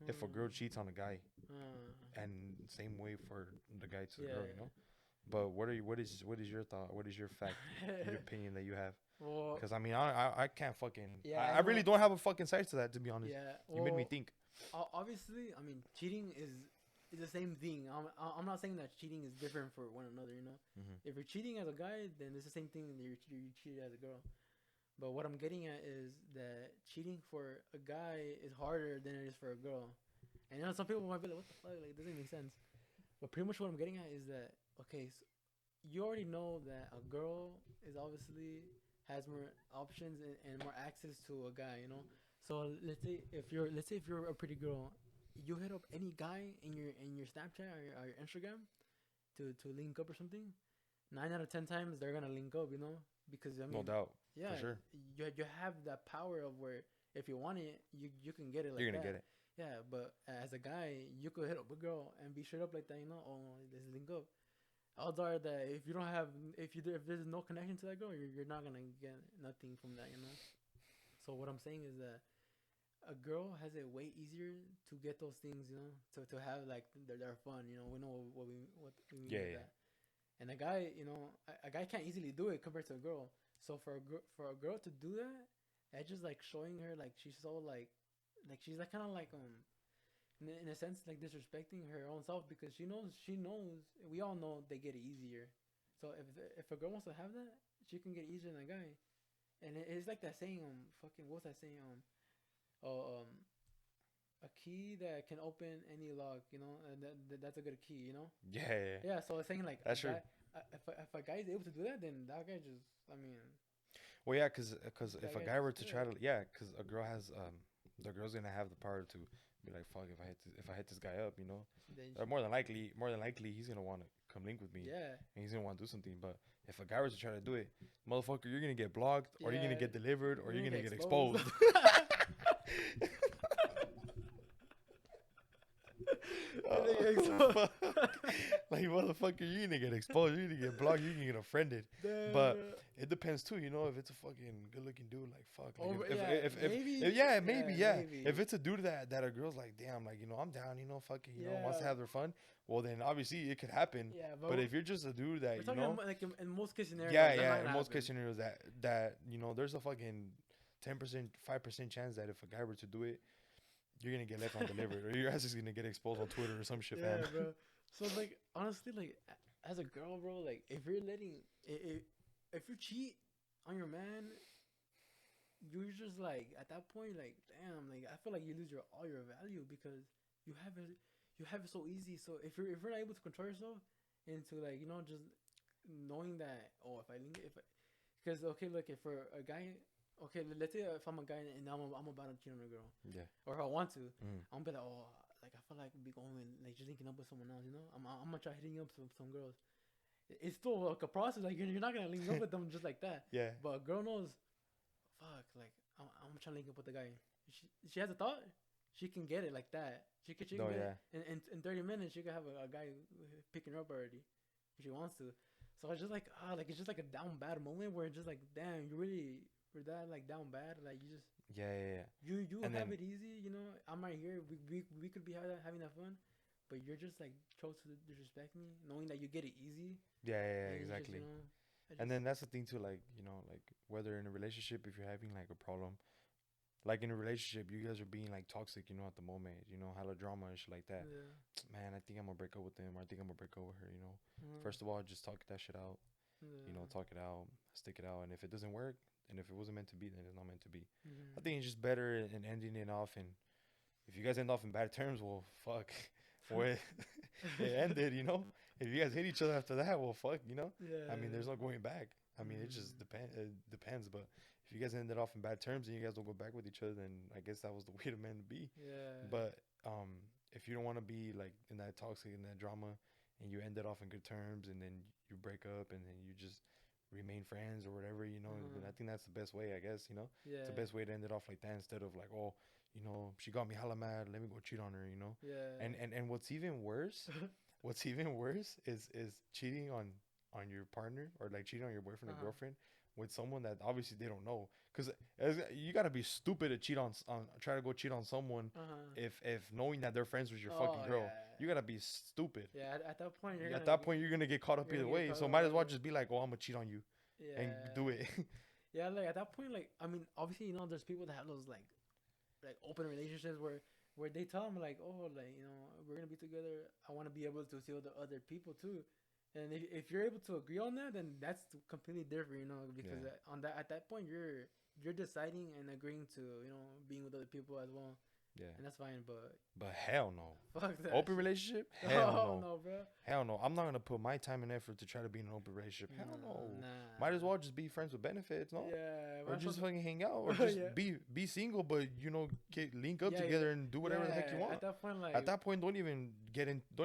if a girl mm, cheats on a guy, mm. and same way for the guy to the girl. Yeah. But what is your thought? What is your fact, your opinion that you have? Well, Because I can't fucking yeah, I I really know. don't have a fucking side to that, to be honest. Yeah. You made me Well, think. obviously, I mean, cheating is the same thing. I'm not saying that cheating is different for one another. Hmm. If you're cheating as a guy, then it's the same thing that you cheated as a girl. But what I'm getting at is that cheating for a guy is harder than it is for a girl. And some people might be like, "What the fuck? Like, it doesn't make sense." But pretty much what I'm getting at is that okay, so you already know that a girl is obviously has more options and more access to a guy. So let's say if you're a pretty girl, you hit up any guy in your Snapchat or your Instagram to link up or something. 9 out of 10 times they're gonna link up, because I No mean, doubt, for yeah, sure. you have that power of where if you want it, you can get it You're like gonna get that. it. Yeah, but as a guy, you could hit up a girl and be straight up like that, Oh, let's link up. Odds are that if you don't have, if there's no connection to that girl, you're not gonna get nothing from that. So what I'm saying is that a girl has it way easier to get those things, to have like their fun. We know what we mean Yeah, with yeah. that. And a guy, a guy can't easily do it compared to a girl. So for a girl to do that, that's just like showing her like she's so like she's like kind of like in a sense like disrespecting her own self because she knows we all know they get it easier. So if a girl wants to have that, she can get it easier than a guy. And it's like that saying fucking what's that saying oh a key that can open any lock, and that's a good key. Yeah, yeah, yeah. Yeah, so it's saying like a That's true. guy, if a guy is able to do that, then that guy just, I mean, Well, yeah, cause if that a guy guy were just to good. try to, yeah, cause a girl has the girl's gonna have the power to be like, fuck, if I hit this guy up, Then more than likely he's gonna want to come link with me, yeah, and he's gonna want to do something. But if a guy were to try to do it, motherfucker, you're gonna get blocked, or you're yeah, gonna get delivered, or you're you're gonna gonna get get exposed. exposed. You're gonna get Oh, exposed. fuck. Like, motherfucker, you're gonna get exposed, you're gonna get blocked, you're gonna get offended. Damn, But bro. it depends too, if it's a fucking good looking dude, like fuck, like Over, if yeah, maybe, yeah, maybe, yeah, yeah. maybe, If it's a dude that a girl's like, damn, like I'm down, fucking, wants to yeah, have their fun, well then obviously it could happen. yeah. But if you're just a dude We're that talking about, like in most case scenarios, yeah, that's not yeah, gonna in most happen. case scenarios that there's a fucking 10%, 5% chance that if a guy were to do it, you're gonna get left undelivered, or your ass is gonna get exposed on Twitter or some shit, fam. Yeah, bro. So like honestly, like as a girl, bro, like if you cheat on your man, you're just like at that point, like damn, like I feel like you lose all your value because you have it you have it so easy. So if you're not able to control yourself into like just knowing that if I link if because okay, look, if for a guy. Okay, let's say if I'm a guy and I'm about to cheat on a girl, Yeah. or if I want to, Mm. I'm gonna be like, like I feel like be going like just linking up with someone else. I'm gonna try hitting up some girls. It's still like a process. Like you're not gonna link up with them just like that. Yeah. But a girl knows, fuck. Like I'm trying to link up with the guy. She has a thought. She can get it like that. She can No, get yeah. it in 30 minutes. She can have a guy picking her up already if she wants to. So it's just like it's just like a down bad moment where it's just like damn, you really we're that like down bad. Like you just Yeah. you And have then it easy. You know, I'm right here. We could be having that fun, but you're just like chose to disrespect me, knowing that you get it easy, yeah, and you just exactly. I And just then that's the thing too, like, like whether in a relationship, if you're having like a problem, like in a relationship, you guys are being like toxic, at the moment, hella drama and shit like that. yeah Man, I think I'm gonna break up with him, or I think I'm gonna break up with her. uh, First of all, just talk that shit out, yeah talk it out, stick it out. And if it doesn't work, and if it wasn't meant to be, then it's not meant to be. I think mm-hmm. it's just better in ending it off. And if you guys end off in bad terms, well, fuck. Well, it ended. If you guys hate each other after that, well, fuck. I mean, there's yeah no going back. I mean, it just mm-hmm. depends. But if you guys ended off in bad terms and you guys don't go back with each other, then I guess that was the way to meant to be. yeah But if you don't want to be like in that toxic, in that drama, and you ended off in good terms, and then you break up, and then you just remain friends or whatever, then uh-huh. I think that's the best way, I guess. It's the yeah best way to end it off like that, instead of like, oh, she got me hella mad, let me go cheat on her. yeah And what's even worse is cheating on your partner, or like cheating on your boyfriend or uh-huh. girlfriend with someone that obviously they don't know. Because you gotta be stupid to cheat on try to go cheat on someone Uh-huh. if knowing that they're friends with your fucking Oh girl. You yeah, gotta be stupid. yeah. At that point, At that point, you're gonna get caught up you're either gonna get way. caught So up. might as well just be like, oh, I'm gonna cheat on you and do Yeah, it. yeah. Like at that point, like I mean, obviously, there's people that have those like open relationships where they tell them like, oh, like we're gonna be together. I want to be able to see the other people too. And if you're able to agree on that, then that's completely different, because Yeah, on that at that point you're deciding and agreeing to being with other people as well, yeah. and that's fine. But But hell no. fuck that Open shit. relationship? Hell Oh no. no, bro. Hell no. I'm not gonna put my time and effort to try to be in an open relationship. Hell Nah, no. Might as nah. well just be friends with benefits, no? Yeah, Or might as just well fucking hang out, or just- just yeah, be single, but link up yeah, yeah, together and do whatever the heck you yeah. want. At that point, At like, that point, don't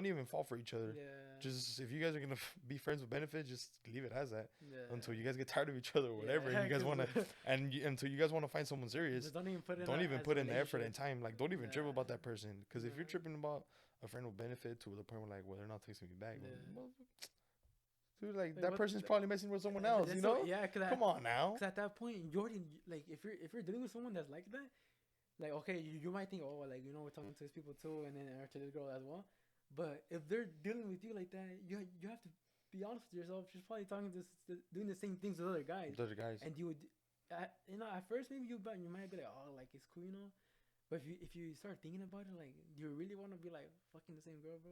even fall for each other. yeah, Just if you guys are gonna be friends with benefits, just leave it as that until yeah, you guys get tired of each other or whatever, and yeah. you guys wanna Cause until you guys wanna find someone serious. just don't even put in Don't that even as put a in the effort and relationship. time. Like, don't even trip about Nah, that person. Because if you're nah, tripping about a friend with benefit to the point where, like, well, they're not texting me back, yeah. well, dude, like, Like that what? person's probably messing with someone else. That's so yeah. Come on now. Cause at that point, you already like if you're dealing with someone that's like that, like okay, you might think, oh, like we're talking to these people too, and then or to this girl as well. But if they're dealing with you like that, you have to be honest with yourself. She's probably talking doing the same things with other guys, The other guys. and you would, at first maybe you might be like, oh, like it's cool. But if you start thinking about it, like, do you really want to be like fucking the same girl, bro?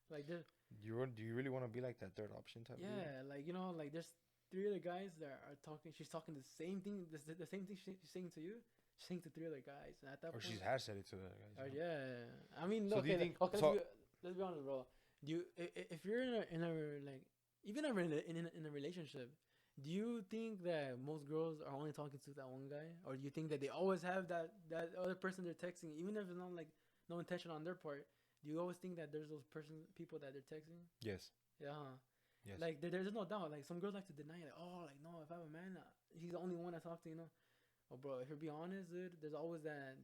Like, Do you really want to be like that third option type dude? yeah, like like there's three other guys that are talking. She's talking the same thing, the same thing she's saying to you. She's saying to three other guys, and at that Or point, she has said it to the other guys. yeah. I mean, So do you okay, think? okay. So Let's be honest, bro. Do you if you're in a like even in a relationship, do you think that most girls are only talking to that one guy, or do you think that they always have that other person they're texting, even if it's not like no intention on their part? Do you always think that there's those people that they're texting? yes, Yeah. Huh? yes. Like there's no doubt. Like some girls like to deny like, oh, like no, if I have a man, he's the only one I talk to. Oh, bro, if you're being honest, dude, there's always that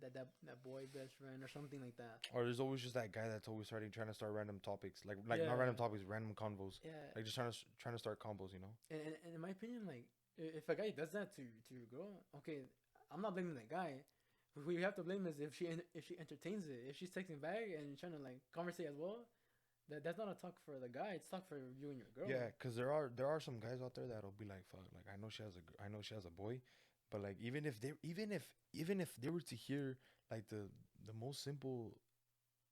boy best friend or something like that. Or there's always just that guy that's always trying to start random topics, like not Yeah, random topics, random convos, yeah. like just trying to start combos. And in my opinion, like if a guy does that to your girl, okay, I'm not blaming that guy. Who you have to blame is if she entertains it. If she's texting back and trying to like conversate as well, that's not a talk for the guy. It's talk for you and your girl. Yeah, because there are some guys out there that'll be like, fuck, like I know she has a boy, but like even if they were to hear like the most simple,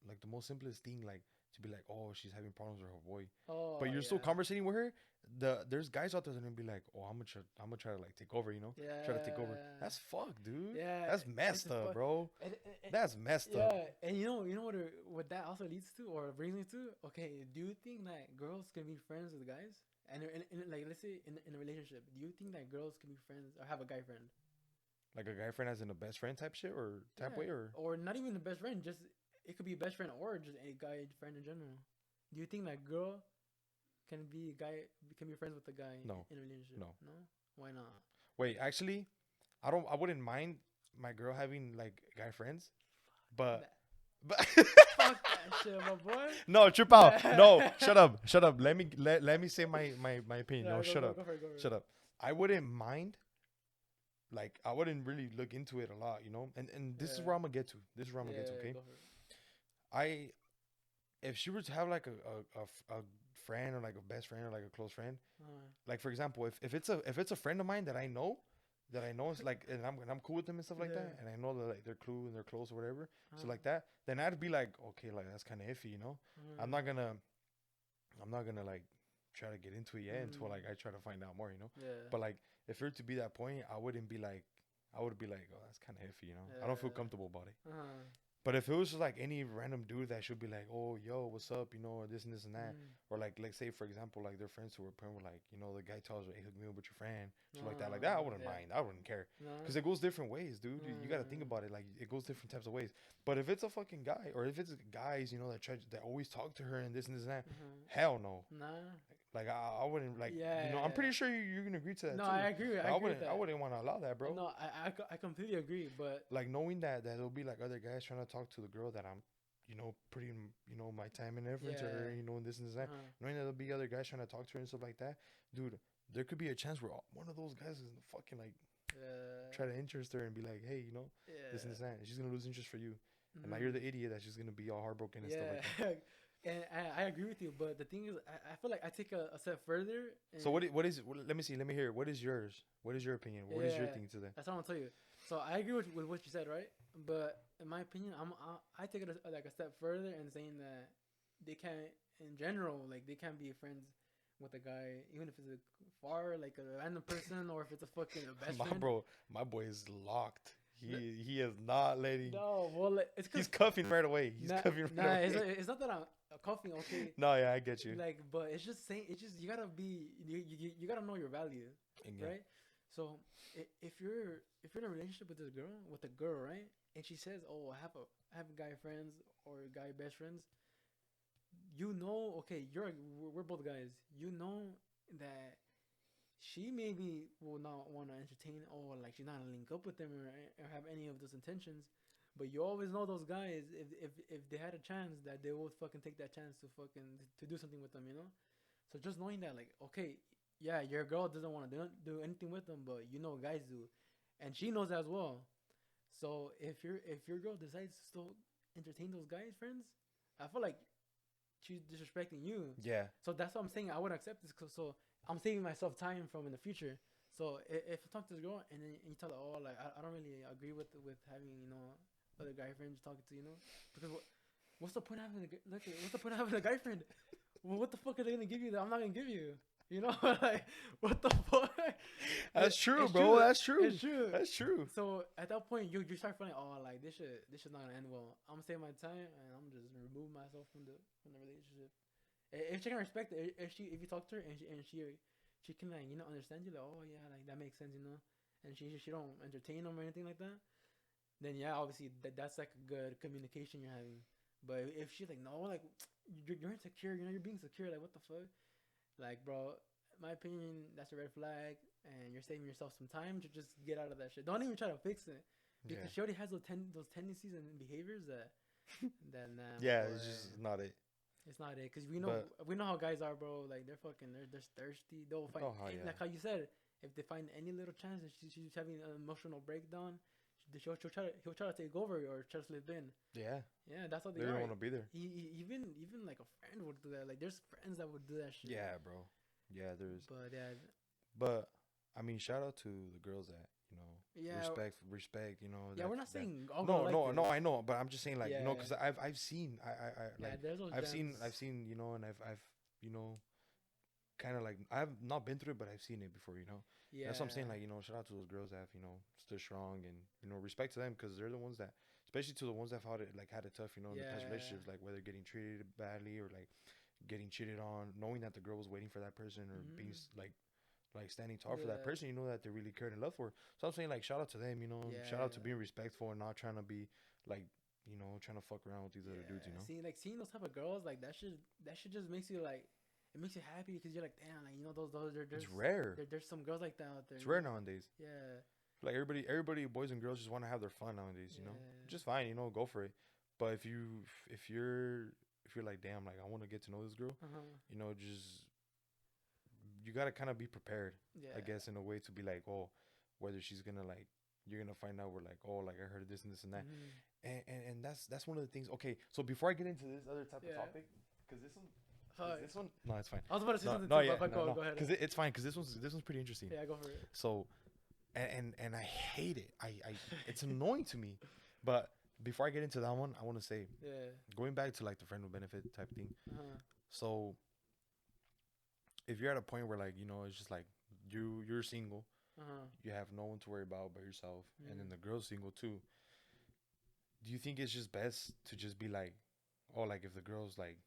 like the most simplest thing, like to be like, oh, she's having problems with her boy, Oh but you're still yeah, conversating with her. There's guys out there that are gonna be like, oh, I'm gonna try to like take over. Try to take over. yeah, That's fuck, dude. yeah. That's It's messed a up, fuck. bro. And That's messed up. yeah, and you know what that also leads to or brings me to? Okay, do you think that girls can be friends with guys? And like let's say in a relationship, do you think that girls can be friends or have a guy friend? Like a guy friend as in a best friend type shit or type way, Yeah, or or not even the best friend. Just it could be a best friend or just a guy friend in general. Do you think that girl can be friends with a guy no, in a relationship? no. No, why not? Wait, actually, I wouldn't mind my girl having like guy friends, but That, but fuck that shit, my boy. no, trip out. No, shut up. Let me say my opinion. Yeah, No, go, shut go, up, go for it, go for it. shut up. I wouldn't mind like I wouldn't really look into it a lot, you know. And this is Yeah. where I'm gonna get to. This is where I'm gonna get to. Yeah. Okay, Go for it. I if she were to have like a friend or like a best friend or like a close friend, Uh, like for example, if it's a friend of mine that I know is like and I'm cool with them and stuff like yeah. that, and I know that like they're cool and they're close or whatever, so Uh, like that, then I'd be like, okay, like that's kind of iffy, you know. I'm uh, not gonna I'm not gonna like try to get into it yet until mm, like I try to find out more, you know. yeah. But like if it were to be that point, I wouldn't be like I would be like, oh, that's kind of iffy, you know. I don't feel Yeah. comfortable about it. Uh, But if it was just like any random dude that should be like, oh, yo, what's up, you know, or this and this and that, mm, or like say for example, like their friends who were playing with like, you know, the guy tells her, hey, hook me up with your friend, shit like that, I wouldn't yeah. mind, I wouldn't care, No. because it goes different ways, dude. You got to think Mm, about it, like it goes different types of ways. But if it's a fucking guy, or if it's guys, you know, that always talk to her and this and that, hell no. nah. Like I wouldn't like, Yeah, you know, yeah, I'm yeah. pretty sure you're gonna agree to that No, too. I agree. Like, I agree with that. I wouldn't want to allow that, bro. No, I completely agree. But Like knowing that there'll be like other guys trying to talk to the girl that I'm, you know, putting, you know, my time and effort into her, yeah. you know, and this and that. Knowing that there'll be other guys trying to talk to her and stuff like that, dude, there could be a chance where one of those guys is gonna fucking like try to interest her and be like, hey, you know, this and Yeah. this and that. And she's gonna lose interest for you, and now you're Mhm. the idiot that's just gonna be all heartbroken and stuff Yeah. like that. And I agree with you, but the thing is, I feel like I take a step further. And So let me see, let me hear. What is yours? What is your opinion? What is your yeah, thing to that? that's what I'm gonna tell you. So I agree with what you said, right? But in my opinion, I take it like a step further and saying that they can't, in general, like they can't be friends with a guy, even if it's a far, like a random person, or if it's a fucking a best friend. My boy is locked. He is not letting. No, well, like, it's He's because cuffing right away. He's nah, cuffing nah, right it's away. it's not that I'm coughing, okay. No, yeah, I get you. Like, but it's just saying, it's just you gotta be, you gotta know your value, Yeah. right? So if you're in a relationship with this girl, with a girl, right, and she says, oh, I have guy friends or guy best friends, you know, okay, we're both guys, you know that she maybe will not want to entertain, or like she's not gonna link up with them, or have any of those intentions. But you always know those guys, if they had a chance, that they would fucking take that chance to fucking to do something with them, you know. So just knowing that, like, okay, yeah, your girl doesn't want to do anything with them, but you know guys do, and she knows as well. So if your girl decides to still entertain those guys friends, I feel like she's disrespecting you. Yeah. So that's what I'm saying. I would accept this. So I'm saving myself time from in the future. So if I talk to this girl and then you tell her, oh, like I don't really agree with having, you know, other guy friends talking to, you know, because what's the point of having what's the point of having a guy friend? Well, what the fuck are they gonna give you that I'm not gonna give you? You know, like what the fuck? That's true, It's bro. true. That's true. It's true. That's true. So at that point, you start feeling, oh, like this should not gonna end well. I'm gonna save my time and I'm just remove myself from the relationship. If she can respect it, if you talk to her and she can, like, you know, understand you, like, oh yeah, like that makes sense, you know, and she don't entertain them or anything like that, then yeah, obviously that's like a good communication you're having. But if she's like, no, like you're insecure, you know, you're being secure, like what the fuck, like, bro, in my opinion, that's a red flag, and you're saving yourself some time to just get out of that shit. Don't even try to fix it, because Yeah. she already has those tendencies and behaviors that nah, my Yeah, boy, it's just not it. it's not it. Because But we know how guys are, bro. Like they're thirsty. They'll find oh yeah. like how you said, if they find any little chance that she's having an emotional breakdown, he'll try to take over or try to slip in. Yeah. Yeah, that's how they They don't are. want to be there. Even like a friend would do that. Like there's friends that would do that shit. Yeah, bro. Yeah, there's. But yeah, But I mean, shout out to the girls that, you know, yeah, respect. You know. yeah. That, We're not that, saying all no, girls no, like no. this. I know, but I'm just saying, like, you know, Yeah, because I've seen, I yeah. like, There's those I've seen, you know, and I've, you know, kind of like I've not been through it, but I've seen it before, you know. Yeah, That's what I'm saying. Like, you know, shout out to those girls that have, you know, stood strong, and, you know, respect to them, because they're the ones that, especially to the ones that had it tough, you know, in the past yeah, relationships, like whether getting treated badly or like getting cheated on, knowing that the girl was waiting for that person, or being like standing tall for that yeah, person, you know, that they really cared and loved for. So I'm saying, like, shout out to them, you know, shout out to yeah. being respectful and not trying to be like, you know, trying to fuck around with these other dudes, you know. Seeing those type of girls, like that should just makes you like, it makes you happy, because you're like, damn, like, you know, those It's rare. there's some girls like that out there. It's rare nowadays. Yeah, Like everybody, boys and girls just want to have their fun nowadays, you know. yeah, Just fine, you know, go for it. But if you're like, damn, like I want to get to know this girl, you know, just you gotta kind of be prepared, yeah, I guess, in a way to be like, oh, whether she's gonna like you're gonna find out we're like, oh, like I heard this and this and that, Mm-hmm. and that's one of the things. Okay, so before I get into this other type of Yeah. topic, because this one, Fuck. this one, no, it's fine. I was about to say No, something no, too, yeah, but no, no, go ahead. because it's fine. Because this one's pretty interesting. Yeah, go for it. So, and I hate it. I it's annoying to me. But before I get into that one, I want to say, Yeah. going back to like the friend with benefit type thing. Uh-huh. So, if you're at a point where like it's just like you're single, Uh-huh. you have no one to worry about but yourself, and then Mm. the girl's single too. Do you think it's just best to just be like, oh, like if the girl's like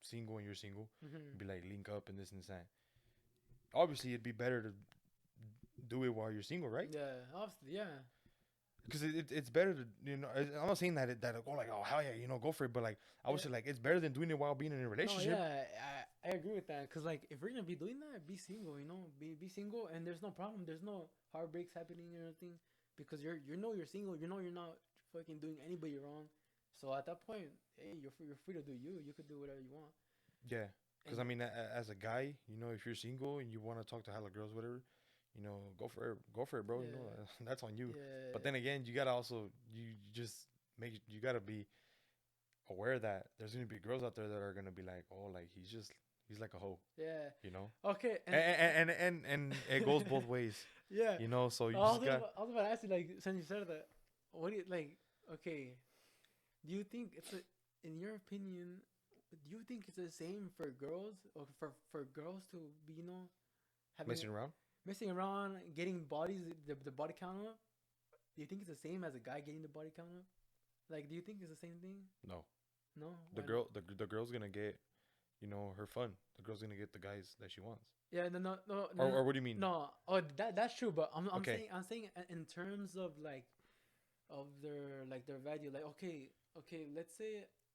single and you're single, Mm-hmm. be like link up and this and that. Obviously, it'd be better to do it while you're single, right? Yeah. Obviously, yeah. Because it's better to I'm not saying that oh like oh hell yeah go for it, but like I would Yeah. say like it's better than doing it while being in a No, relationship. yeah, I agree with that. Cause like if we're gonna be doing that, be single. Be single, and there's no problem. There's no heartbreaks happening or anything, because you're single. You're not fucking doing anybody wrong. So at that point, hey, you're free to do you. You could do whatever you want. Yeah, because I And mean as a guy, if you're single and you want to talk to hella girls, whatever, go for it, bro. yeah, That's on you. yeah, But then again, you gotta also you just you gotta be aware that there's gonna be girls out there that are gonna be like, oh, like he's like a hoe, yeah. you know. Okay, And it goes both ways, yeah. So you just got I was about to ask you, like, since you said that, what do you like? Okay, do you think in your opinion, do you think it's the same for girls or for girls to be, having messing around. messing around, getting bodies, the body count up? Do you think it's the same as a guy getting the body count up? Like, do you think it's the same thing? No, No. the Why girl the girl's gonna get her fun. The girl's gonna get the guys that she wants. not? Yeah. No. Or what do you mean? No. Oh, that's true. But Okay. I'm saying in terms of like of their value. Like, okay.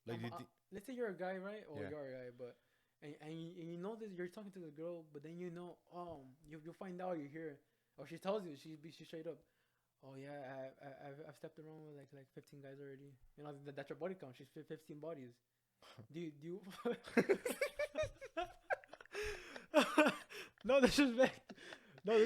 Like do you Uh, thi- let's say you're a guy, right? Or Yeah. you're a guy, but and you know that you're talking to the girl, but then you find out you're here, or she tells you she's straight up. Oh yeah, I've stepped around with like 15 guys already. That's your body count. She's 15 bodies. Do you no disrespect. No,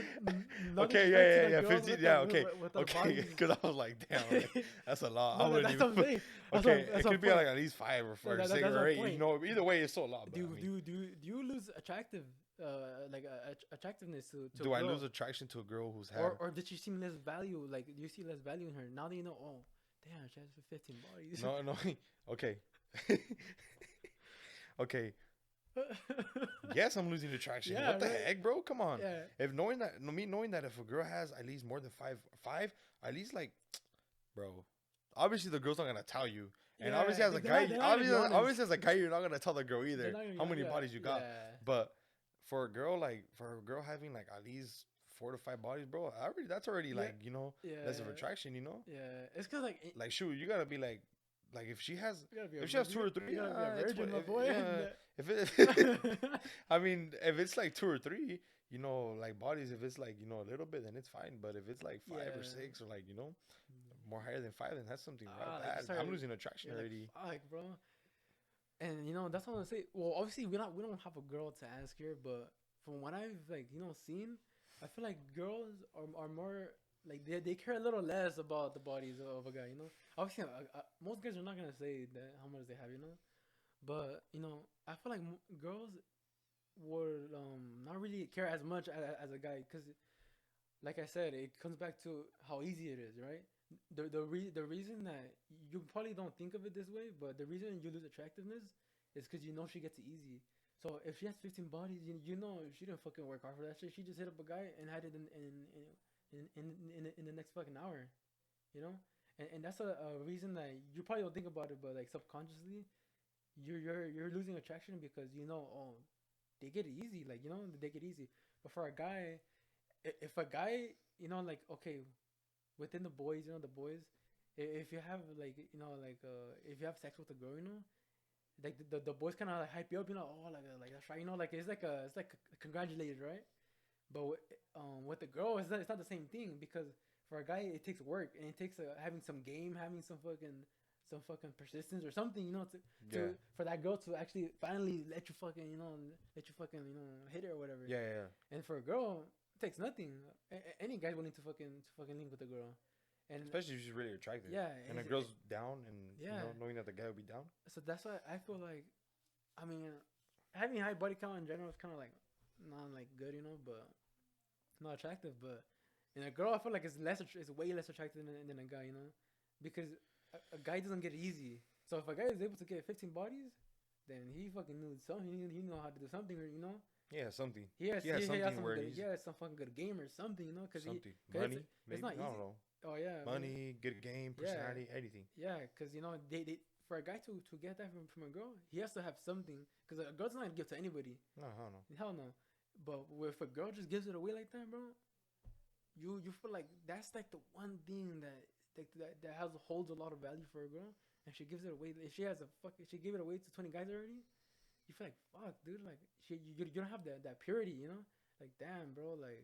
no Okay, disrespect to yeah, the girls 15, with yeah, the- okay, with the okay. bodies. Because I was like, damn, like, that's a lot. I No, wouldn't that's even what I'm saying. That's Okay, what- that's it what could be point. like at least 5 or That- 6 that's or my 8. point. Either way, it's so a lot. But Do I mean, do you lose attractiveness to do a I girl? lose attraction to a girl who's had? Or did she seem less value? Like, do you see less value in her now that you know? Oh, damn, she has 15 bodies. No, no. Okay. Okay. Yes, I'm losing attraction. Yeah, What the right. heck, bro? Come on. Yeah. If knowing that if a girl has at least more than five, at least like, bro. Obviously, the girl's not gonna tell you, and Yeah, obviously as a they're guy, not gonna be honest. obviously as a guy, you're not gonna tell the girl They're either not gonna how be- many yeah, bodies you got. yeah. But for a girl, having like at least 4 to 5 bodies, bro, that's already Yeah. like Yeah. less of attraction, Yeah, it's cause like Like shoot, you gotta be like if she has you gotta be if she has 2 or 3, you gotta be a it's virgin, what- my boy. yeah. If it, I mean, if it's like 2 or 3, like bodies, if it's like a little bit, then it's fine. But if it's like 5 or Yeah. 6 or like more higher than 5, then that's something Ah, like, bad. sorry. I'm losing attraction You're already. like, fuck, bro. And that's what I want to say. Well, obviously we don't have a girl to ask here, but from what I've seen, I feel like girls are more like they care a little less about the bodies of a guy. Obviously most guys are not gonna say that how much they have, but I feel like girls would not really care as much as a guy, because like I said, it comes back to how easy it is, right? The reason that you probably don't think of it this way, but the reason you lose attractiveness is because she gets it easy. So if she has 15 bodies, she didn't fucking work hard for that shit. She just hit up a guy and had it in the next fucking hour, and that's a reason that you probably don't think about it, but like subconsciously, you're losing attraction because oh, they get it easy, like they get easy. But for a guy, if a guy like, okay, within the boys, if you have like if you have sex with a girl, like the boys kind of like hype you up, oh, like that's right, like it's like congratulated, right? But with the girl, it's not the same thing, because for a guy it takes work, and it takes having some game, having some fucking persistence or something, to for that girl to actually finally let you fucking hit her or whatever. Yeah. And for a girl, it takes nothing. Any guy's willing to fucking link with a girl, and Especially if she's really attractive. yeah, And a girl's down, and yeah. knowing that the guy will be down. So that's why I feel like, I mean, having high body count in general is kind of like not like good, but not attractive. But in a girl, I feel like it's it's way less attractive than a guy, because a guy doesn't get it easy. So if a guy is able to get 15 bodies, then he fucking knew something. He know how to do something, Yeah, something. He has, He has something where he has some fucking good game or something, Cause something. Money, Maybe. it's not I easy. don't know. Oh yeah, Money, good game, personality, anything. Yeah, cause they for a guy to get that from a girl, he has to have something. Cause a girl's not gonna give to anybody. No, hell no. Hell no. But if a girl just gives it away like that, bro, you feel like that's like the one thing that holds a lot of value for a girl, and she gives it away. If she has if she gave it away to 20 guys already, you feel like fuck, dude. Like you don't have that purity, Like damn, bro. Like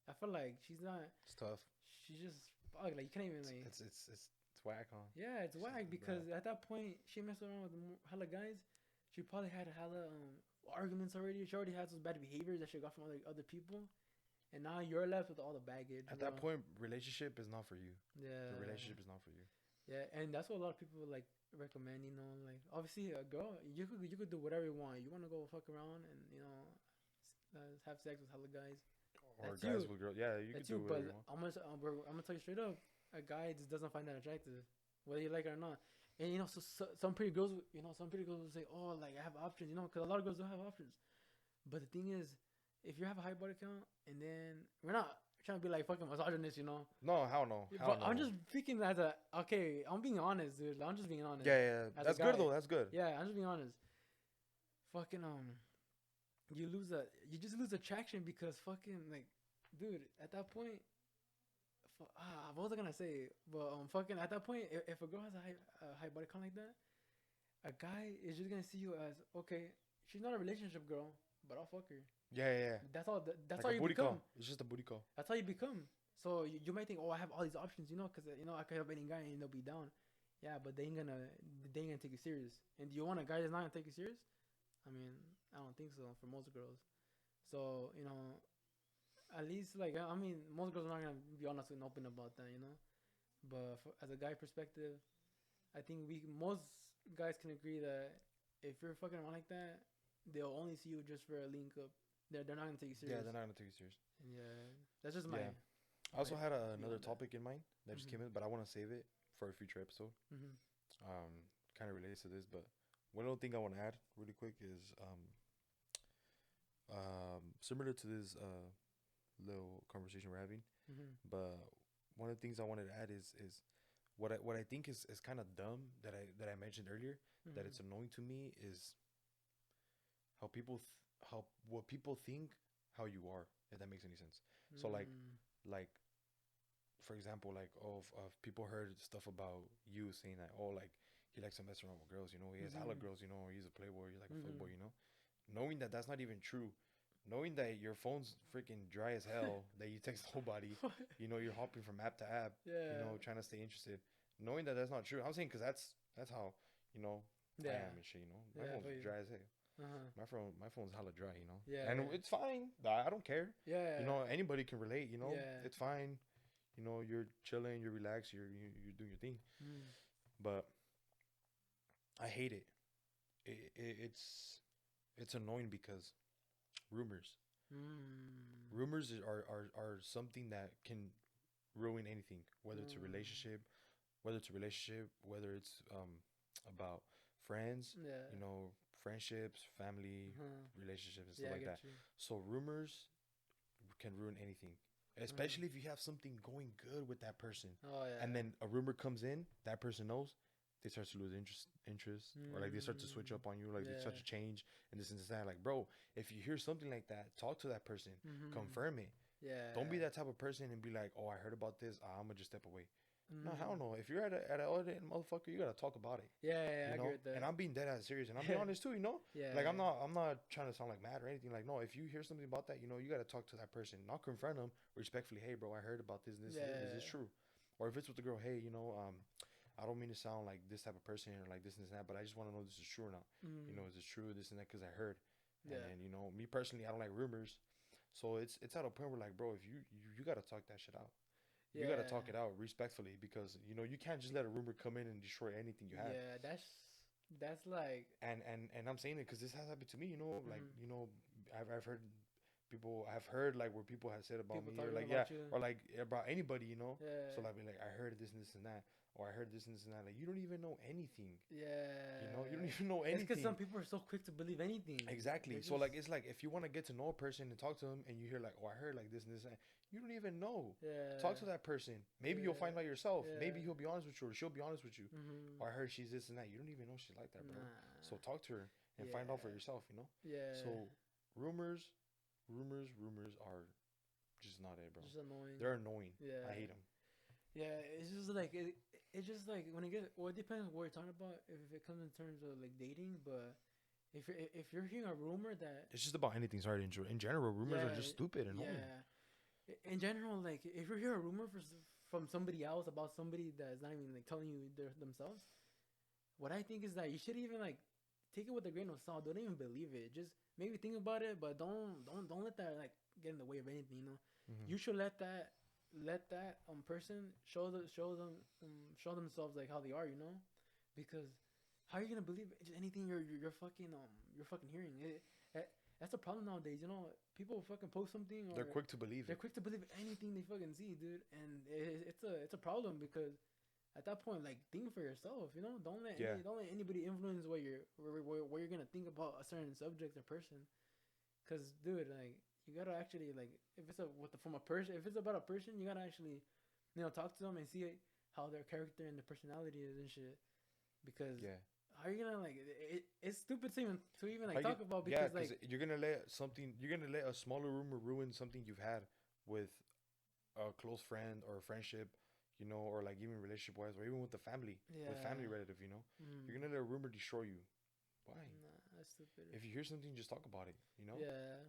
I feel like she's not. It's tough. She's just fuck. Like you can't even like. It's whack, huh? Yeah, it's whack because at that point she messed around with hella guys. She probably had hella arguments already. She already had some bad behaviors that she got from other people, and now you're left with all the baggage. At that point, relationship is not for you. Yeah, the relationship is not for you. Yeah, and that's what a lot of people like recommend. Like obviously a girl, you could do whatever you want. You want to go fuck around and have sex with hella guys. Or that's guys you. with girls. Yeah, you can do whatever you want. I'm gonna tell you straight up, a guy just doesn't find that attractive, whether you like it or not. And so some pretty girls, some pretty girls will say, "Oh, like I have options," because a lot of girls don't have options. But the thing is, if you have a high body count, and then we're not trying to be like fucking misogynist, No, hell no. But I'm just speaking as I'm being honest, dude. I'm just being honest. Yeah. That's good though. That's good. Yeah, I'm just being honest. Fucking you just lose attraction because fucking like, dude, at that point. What was I gonna say? But fucking at that point, if a girl has a high body count like that, a guy is just gonna see you as okay. She's not a relationship girl, but I'll fuck her. Yeah. That's all. That's like how you become. Call. It's just a booty call. That's how you become. So you might think, oh, I have all these options, because I could have any guy and they'll be down. Yeah, but they ain't gonna take you serious. And do you want a guy that's not gonna take you serious? I mean, I don't think so for most girls. So at least most girls are not gonna be honest and open about that, But as a guy perspective, I think most guys can agree that if you're fucking around like that, they'll only see you just for a link up. They're not gonna take you serious. Yeah, they're not gonna take you serious. Yeah, that's just my. I also had another topic in mind that just came in, but I want to save it for a future episode. Kind of relates to this, but one little thing I want to add really quick is similar to this little conversation we're having, but one of the things I wanted to add is what I think is kind of dumb that I mentioned earlier, that it's annoying to me is how what people think how you are, if that makes any sense. So like for example, like if people heard stuff about you saying that, oh, like he likes to mess around with girls, he has hella girls, or he's a playboy, you're like a fuckboy, knowing that that's not even true. Knowing that your phone's freaking dry as hell, that you text nobody, you're hopping from app to app, trying to stay interested. Knowing that that's not true. I'm saying because that's how, I am and shit, My phone's dry as hell. My phone's hella dry, Yeah. And it's fine. I don't care. Yeah. Anybody can relate, Yeah. It's fine. You're chilling, you're relaxed, you're doing your thing. But I hate it. It's annoying because rumors are something that can ruin anything, whether it's a relationship, whether it's about friends, friendships, family, relationships, and stuff like that. So rumors can ruin anything, especially if you have something going good with that person. Oh yeah. And then a rumor comes in, that person knows, they start to lose interest, or like they start to switch up on you, like they start to change and this and that. Like, bro, if you hear something like that, talk to that person, confirm it. Yeah. Don't be that type of person and be like, oh, I heard about this, I'm gonna just step away. No, hell no. If you're at an other motherfucker, you gotta talk about it. Yeah, I agree with that. And I'm being dead ass serious, and I'm being honest too. Yeah. Like I'm not trying to sound like mad or anything. Like no, if you hear something about that, you gotta talk to that person, not confront them respectfully. Hey, bro, I heard about this. Is this true? Or if it's with the girl, hey, I don't mean to sound like this type of person or like this and that, but I just want to know this is true or not. Is this true? This and that because I heard. And me personally, I don't like rumors. So it's at a point where like, bro, if you gotta talk that shit out. You gotta Yeah. talk it out respectfully because you can't just let a rumor come in and destroy anything you have. Yeah, that's like. And I'm saying it because this has happened to me. Like Mhm. I've heard people. I've heard like where people have said about People me or talking like yeah about you. or like about anybody. So Yeah. like I heard this and this and that or I heard this and this and that. Like you don't even know anything. You don't Yeah. even know It's because some anything. people are so quick to believe anything. Exactly. They're So just. like it's like if you want to get to know a person and talk to them and you hear like oh I heard like this and this and that, you don't even know. Talk Yeah. to that person. Maybe you'll find Yeah. out yourself. Maybe Yeah. he'll be honest with you or she'll be honest with you. Mhm. Or I heard she's this and that. You don't even know she's like that, bro. So Nah. talk to her and find out for Yeah. yourself. Yeah. So rumors, rumors are just not it, bro. Just annoying. They're annoying. Yeah. I hate them. Yeah. It's just like it's just like when it gets. Well, it depends what you're talking about. If it comes in terms of like dating, but if you're hearing a rumor that. It's just about anything. Sorry, in general, rumors are Yeah. just stupid and annoying. Yeah. In general, like if you hear a rumor from somebody else about somebody that's not even like telling you themselves, what I think is that you should even like take it with a grain of salt. Don't even believe it. Just maybe think about it, but don't let that like get in the way of anything. Hmm. You should let that person show themselves like how they are. Because how are you gonna believe anything you're fucking hearing? That's a problem nowadays. People fucking post something They're or quick to believe they're it. quick to believe anything they fucking see, dude, and it's a problem because at that point, like, think for yourself. Yeah, Don't let anybody influence what you're gonna think about a certain subject or person. Cause, dude, like, you gotta actually like if it's a with the, from a person, if it's about a person, you gotta actually talk to them and see how their character and their personality is and shit. Because yeah. how are you gonna like it's stupid to even How like you, talk about yeah, because because like you're gonna let a smaller rumor ruin something you've had with a close friend or a friendship, or like even relationship wise, or even with the family, with family yeah. relative. Mm. You're gonna let a rumor destroy you. Why? Nah, that's stupid. If you hear something, just talk about it. Yeah,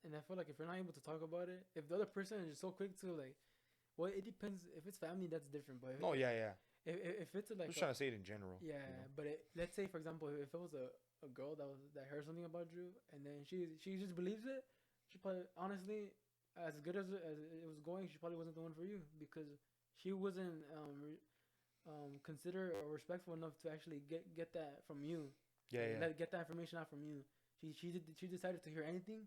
and I feel like if you're not able to talk about it, if the other person is just so quick to like, well, it depends. If it's family, that's different. But No, yeah, yeah. if it's I'm like just trying to say it in general. yeah, but let's say for example, if it was a girl that heard something about you and then she just believes it, she probably honestly as good as it was going, she probably wasn't the one for you because she wasn't considerate or respectful enough to actually get that from you, Yeah, like yeah, get that information out from you. She decided to hear anything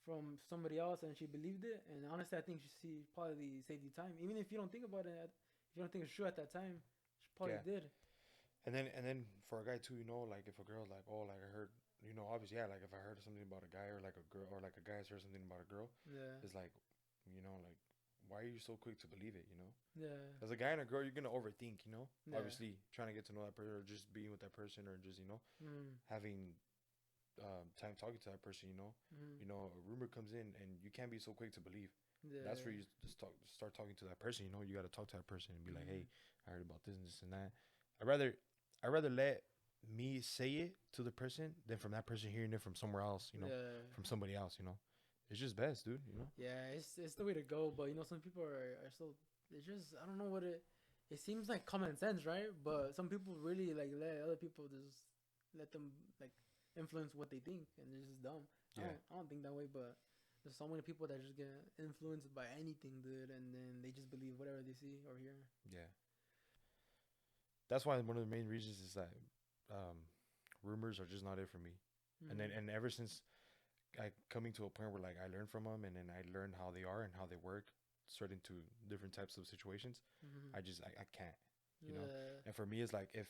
from somebody else and she believed it. And honestly, I think she probably saved you time, even if you don't think about it. If you don't think it's true at that time, she probably yeah. did. And then for a guy too, like if a girl's like, oh, like I heard, obviously, yeah, like if I heard something about a guy or like a girl or like a guy's heard something about a girl, Yeah, it's like, like why are you so quick to believe it? yeah, As a guy and a girl, you're gonna overthink. yeah. Obviously, trying to get to know that person or just being with that person or just Mm, having time talking to that person. mm, A rumor comes in and you can't be so quick to believe. That's where yeah. you just start talking to that person. You got to talk to that person and be like, Mm, hey, I heard about this and that. I rather let me say it to the person than from that person hearing it from somewhere else. yeah, From somebody else. It's just best, dude. yeah. It's the way to go. But some people are still. It's just I don't know what it. It seems like common sense, right? But some people really like let other people just let them like influence what they think, and they're just dumb. Yeah, I don't think that way, but there's so many people that just get influenced by anything, dude, and then they just believe whatever they see or hear. yeah. That's why one of the main reasons is that um, rumors are just not it for me. Mm, And ever since I coming to a point where like I learn from them and then I learn how they are and how they work, certain to different types of situations. mm, I can't, you know. yeah, And for me, it's like if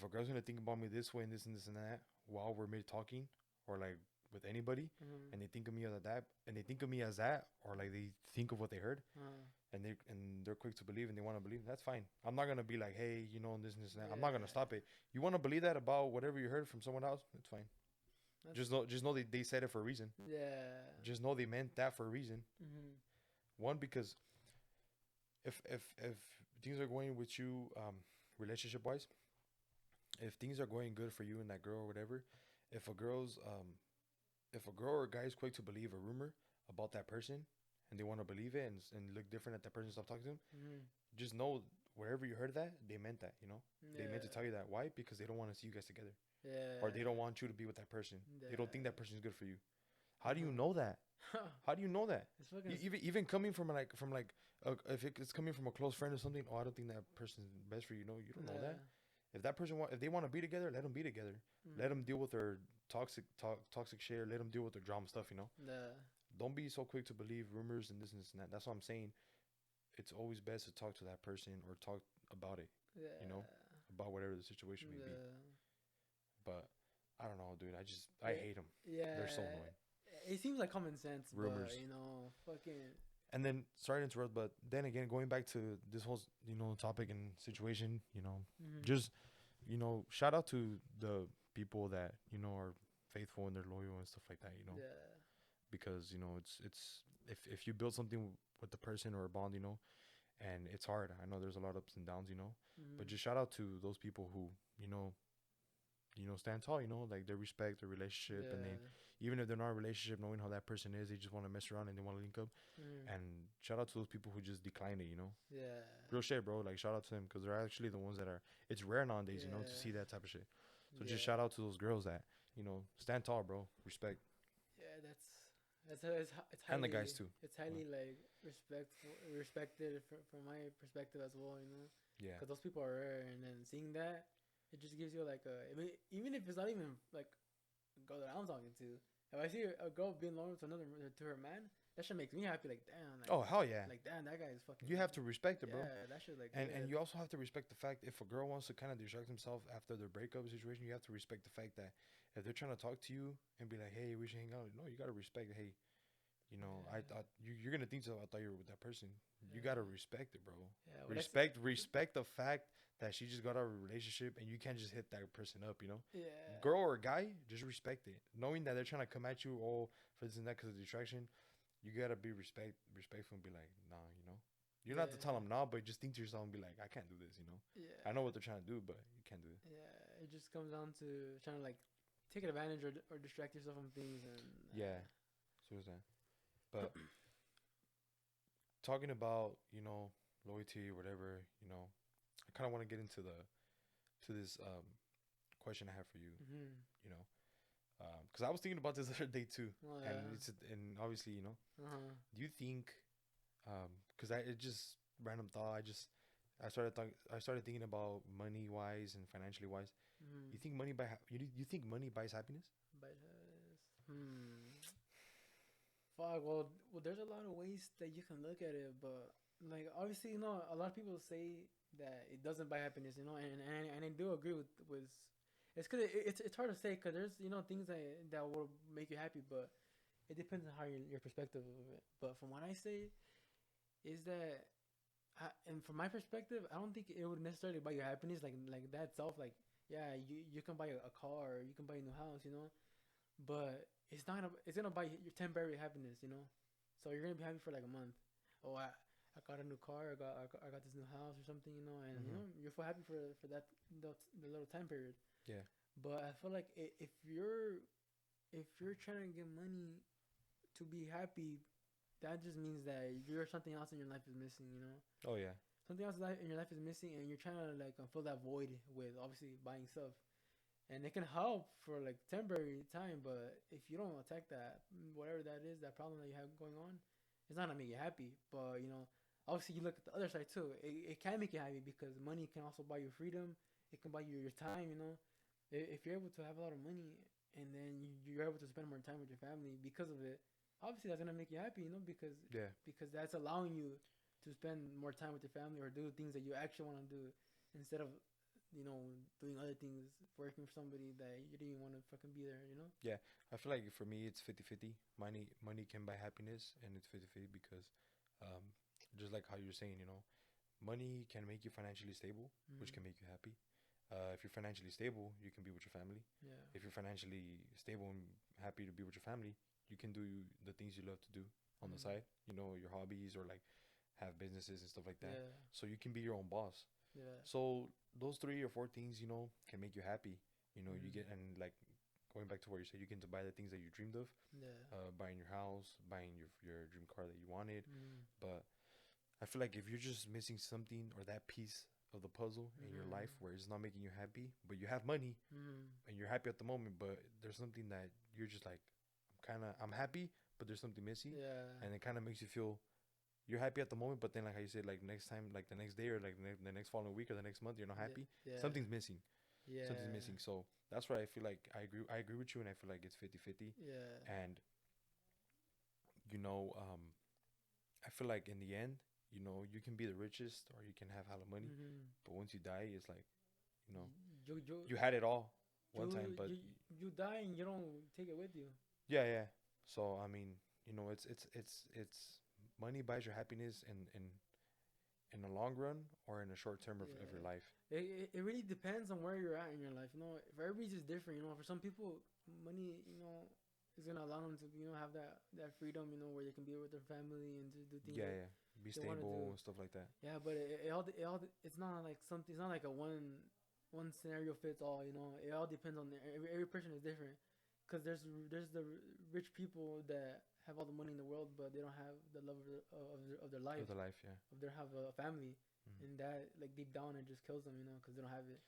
a girl's gonna think about me this way and this and this and that while we're mid talking or like with anybody, mm, and they think of me as that, and they think of me as that, or like they think of what they heard, uh, and they're quick to believe and they want to believe. That's fine. I'm not gonna be like, hey, this and this and that. I'm not gonna yeah. stop it. You want to believe that about whatever you heard from someone else? It's fine. That's Just know they said it for a reason. yeah. Just know they meant that for a reason. Mm, One, because if things are going with you, relationship wise, if things are going good for you and that girl or whatever, if a girl's if a girl or a guy is quick to believe a rumor about that person and they want to believe it and look different at that person, stop talking to them, mm, just know wherever you heard that, they meant that. They meant to yeah, tell you that. Why? Because they don't want to see you guys together, or yeah, they don't want you to be with that person. They don't think yeah. that person is good for you. How do you know that? How do you know that? It's fucking. Even coming from like if it's coming from a close friend or something, oh, I don't think that person's best for you. No, you don't know that. If that person if they want to be together, let them be together. Let them deal with their toxic shit. Let them deal with their drama stuff. Yeah. Don't be so quick to believe rumors and this and this and that. That's what I'm saying. It's always best to talk to that person or talk about it. Yeah. About whatever the situation may be. But I don't know, dude. I hate them. Yeah. They're so annoying. It seems like common sense, Rumors. but fucking. And then, sorry to interrupt, but then again, going back to this whole, topic and situation, just, shout out to the people that, are faithful and they're loyal and stuff like that, Yeah. because, it's, if you build something with the person or a bond, and it's hard. I know there's a lot of ups and downs, but just shout out to those people who, stand tall, like they respect the relationship, and they, even if they're not in a relationship, knowing how that person is, they just want to mess around and they want to link up. And shout out to those people who just decline it, Yeah. real shit, bro. Like, shout out to them, because they're actually the ones that are, it's rare nowadays, to see that type of shit. So just shout out to those girls that, stand tall, bro. Respect. Yeah, it's highly, And the guys too. It's highly like respected from my perspective as well, Yeah. because those people are rare, and then seeing that, it just gives you like a. I mean, even if it's not even like a girl that I'm talking to, if I see a girl being loyal to her man, that shit makes me happy. Like, damn. Like, Oh, hell yeah. Like, damn, that guy is fucking. You have to respect it, bro. Yeah, that shit like. And you also have to respect the fact, if a girl wants to kind of distract himself after their breakup situation, you have to respect the fact that if they're trying to talk to you and be like, hey, we should hang out, no, you gotta respect, hey, I thought you're gonna think so. I thought you were with that person. You gotta respect it, bro. Yeah, well, respect the fact that she just got out of a relationship and you can't just hit that person up. Yeah. Girl or guy, just respect it. Knowing that they're trying to come at you all for this and that because of distraction, you gotta be respectful and be like, nah, You don't have to tell them nah, but just think to yourself and be like, I can't do this. Yeah. I know what they're trying to do, but you can't do it. Yeah, it just comes down to trying to like take advantage or distract yourself from things and. Yeah. So is that. But talking about, loyalty or whatever, I kind of want to get into this question I have for you, because I was thinking about this the other day too, and obviously, do you think, because it just random thought, I started thinking about money wise and financially wise. You think you think money buys happiness? Fuck. Well, there's a lot of ways that you can look at it, but like obviously, a lot of people say that it doesn't buy happiness, and I do agree with. It's because it's hard to say, because there's things that will make you happy, but it depends on how your perspective of it. But from what I say, is that, and from my perspective, I don't think it would necessarily buy you happiness, like that itself. Like, yeah, you can buy a car, or you can buy a new house, but it's not. It's gonna buy your temporary happiness, So you're gonna be happy for like a month. Oh, I got a new car. I got this new house or something, and you're so happy for that the little time period. Yeah. But I feel like if you're trying to get money to be happy, that just means that something else in your life is missing, Oh yeah. Something else in your life is missing, and you're trying to like fill that void with obviously buying stuff. And it can help for like temporary time, but if you don't attack that, whatever that is, that problem that you have going on, it's not gonna make you happy. But obviously you look at the other side too. It can make you happy because money can also buy you freedom. It can buy you your time. If you're able to have a lot of money and then you're able to spend more time with your family because of it, obviously that's gonna make you happy. Because that's allowing you to spend more time with your family or do things that you actually want to do instead of doing other things, working for somebody that you didn't want to fucking be there, Yeah, I feel like for me, it's 50-50. Money can buy happiness, and it's 50-50 because, just like how you're saying, money can make you financially stable, which can make you happy. If you're financially stable, you can be with your family. Yeah. If you're financially stable and happy to be with your family, you can do the things you love to do on the side, your hobbies or like have businesses and stuff like that. Yeah. So you can be your own boss. Yeah. So those 3 or 4 things, can make you happy. You get, and like going back to where you said, you get to buy the things that you dreamed of. Yeah. Buying your house, buying your dream car that you wanted. But I feel like if you're just missing something or that piece of the puzzle in your life where it's not making you happy, but you have money and you're happy at the moment, but there's something that you're just like, I'm I'm happy, but there's something missing, Yeah. and it kind of makes you feel you're happy at the moment, but then like how you said, like next time, like the next day or like the next following week or the next month, you're not Yeah. happy. Yeah. Something's missing. Something's Yeah. missing. So that's why I feel like I agree with you, and I feel like it's 50-50. Yeah. And you know, I feel like in the end, you can be the richest or you can have hella money, Mm-hmm. but once you die, it's like, you know, You you had it all one you time, but you die and you don't take it with you. yeah, yeah. So I mean, it's money buys your happiness in the long run or in the short term of your Yeah. life. It really depends on where you're at in your life. For everybody's just different. For some people, money, is gonna allow them to, have that freedom, where they can be with their family and just do things Yeah, that yeah. Be they want to stable do. and stuff like that. Yeah, but it's not like something. It's not like a one scenario fits all. It all depends on every person is different. Cause there's the rich people that have all the money in the world, but they don't have the love of their life, Of the life, yeah. of their have a family, Hmm. and that like deep down it just kills them, because they don't have it.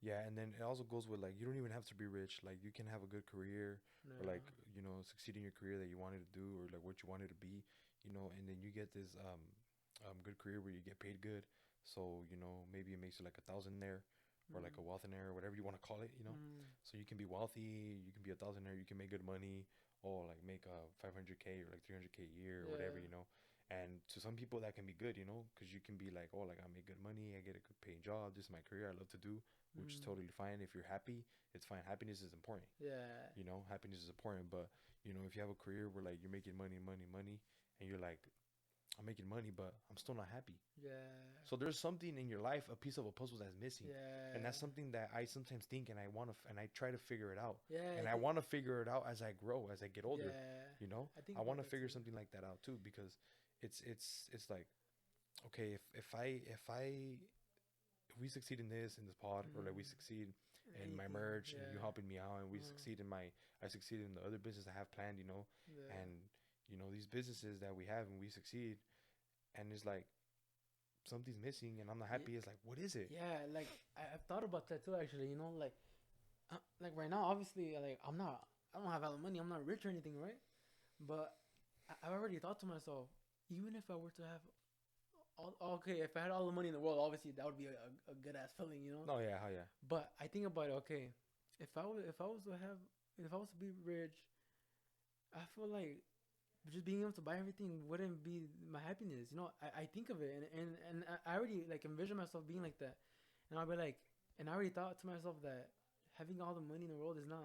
Yeah, and then it also goes with like you don't even have to be rich. Like you can have a good career or like, Yeah. succeed in your career that you wanted to do or like what you wanted to be, and then you get this good career where you get paid good. So, maybe it makes you like 1,000 there or like a Mm. wealthionaire or whatever you want to call it. Mm. So you can be wealthy, you can be 1,000 there, you can make good money or like make 500K or like 300K a year or whatever. And to some people that can be good, because you can be like, oh, like I make good money, I get a good paying job, this is my career, I love to do, which is Mm. totally fine. If you're happy, it's fine. Happiness is important. Yeah. Happiness is important. But if you have a career where like you're making money, money, money, and you're like, I'm making money, but I'm still not happy. Yeah. So there's something in your life, a piece of a puzzle that's missing, and Yeah. that's something that I sometimes think, and I want to, and I try to figure it out, Yeah. and I want to figure it out as I grow, as I get older. Yeah. You know, I think I about want to that figure too. something like that out too, because it's like, okay, if we succeed in this pod, or like we Mm. succeed in my Anything. merch and you Yeah. helping me out, and we Uh, succeed in I succeed in the other business I have planned, yeah. and these businesses that we have and we succeed, and it's like something's missing and I'm not happy. It's like, what is it? Yeah. Like I've thought about that too. Actually, like right now, obviously, like I don't have a lot of money. I'm not rich or anything, right? But I've already thought to myself, even if I were to have okay, if I had all the money in the world, obviously that would be a good ass feeling. No, yeah, how yeah, But I think about it. Okay, if I was to be rich, I feel like just being able to buy everything wouldn't be my happiness. I think of it, and I already like envision myself being like that, and I'll be like, and I already thought to myself that having all the money in the world is not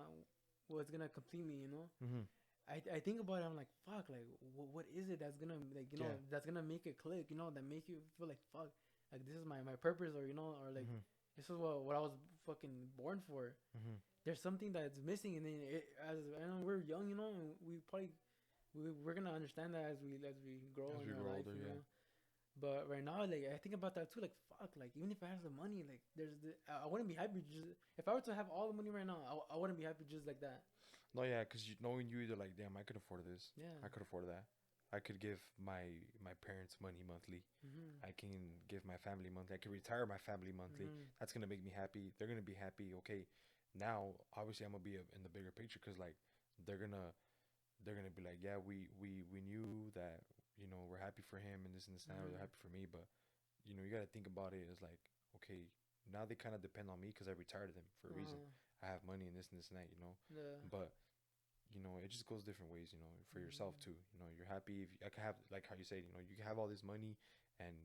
what's gonna complete me. mm-hmm. I think about it. I'm like, fuck. Like, what is it that's gonna like Yeah, that's gonna make it click? That make you feel like fuck. Like this is my purpose, or like mm-hmm. this is what I was fucking born for. Mm-hmm. There's something that's missing, and then as I know we're young, and we probably we're gonna understand that as we grow As in we our grow life. older, yeah, But right now, like I think about that too. Like fuck, like even if I have the money, like I wouldn't be happy just if I were to have all the money right now. I wouldn't be happy just like that. no, yeah, because knowing you, either like, damn, I could afford this, Yeah. I could afford that, I could give my parents money monthly, Mhm. I can give my family monthly, I can retire my family monthly. Mhm. That's gonna make me happy. They're gonna be happy. Okay, now obviously I'm gonna be in the bigger picture because like they're gonna they're gonna be like, yeah, we knew that we're happy for him and this and that, or they're Mhm. happy for me, but you gotta think about it as like, okay, now they kind of depend on me because I retired them for a reason. Uh, I have money and this and that. yeah. But it just goes different ways. For yourself Mhm. too. You're happy if I can have like how you said. You can have all this money, and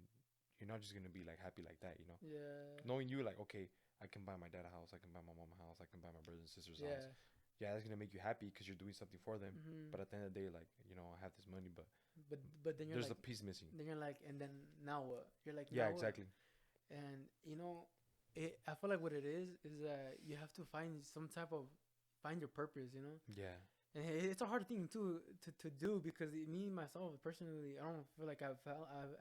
you're not just gonna be like happy like that. Yeah. Knowing you like, okay, I can buy my dad a house, I can buy my mom a house, I can buy my brothers and sisters a house. Yeah. Yeah, that's gonna make you happy because you're doing something for them. Mhm. But at the end of the day, like I have this money, but But then there's a piece missing. and then now what? You're like Yeah, now what? exactly. And I feel like what it is that you have to find your purpose. Yeah, And it's a hard thing too to do because me myself personally, I don't feel like I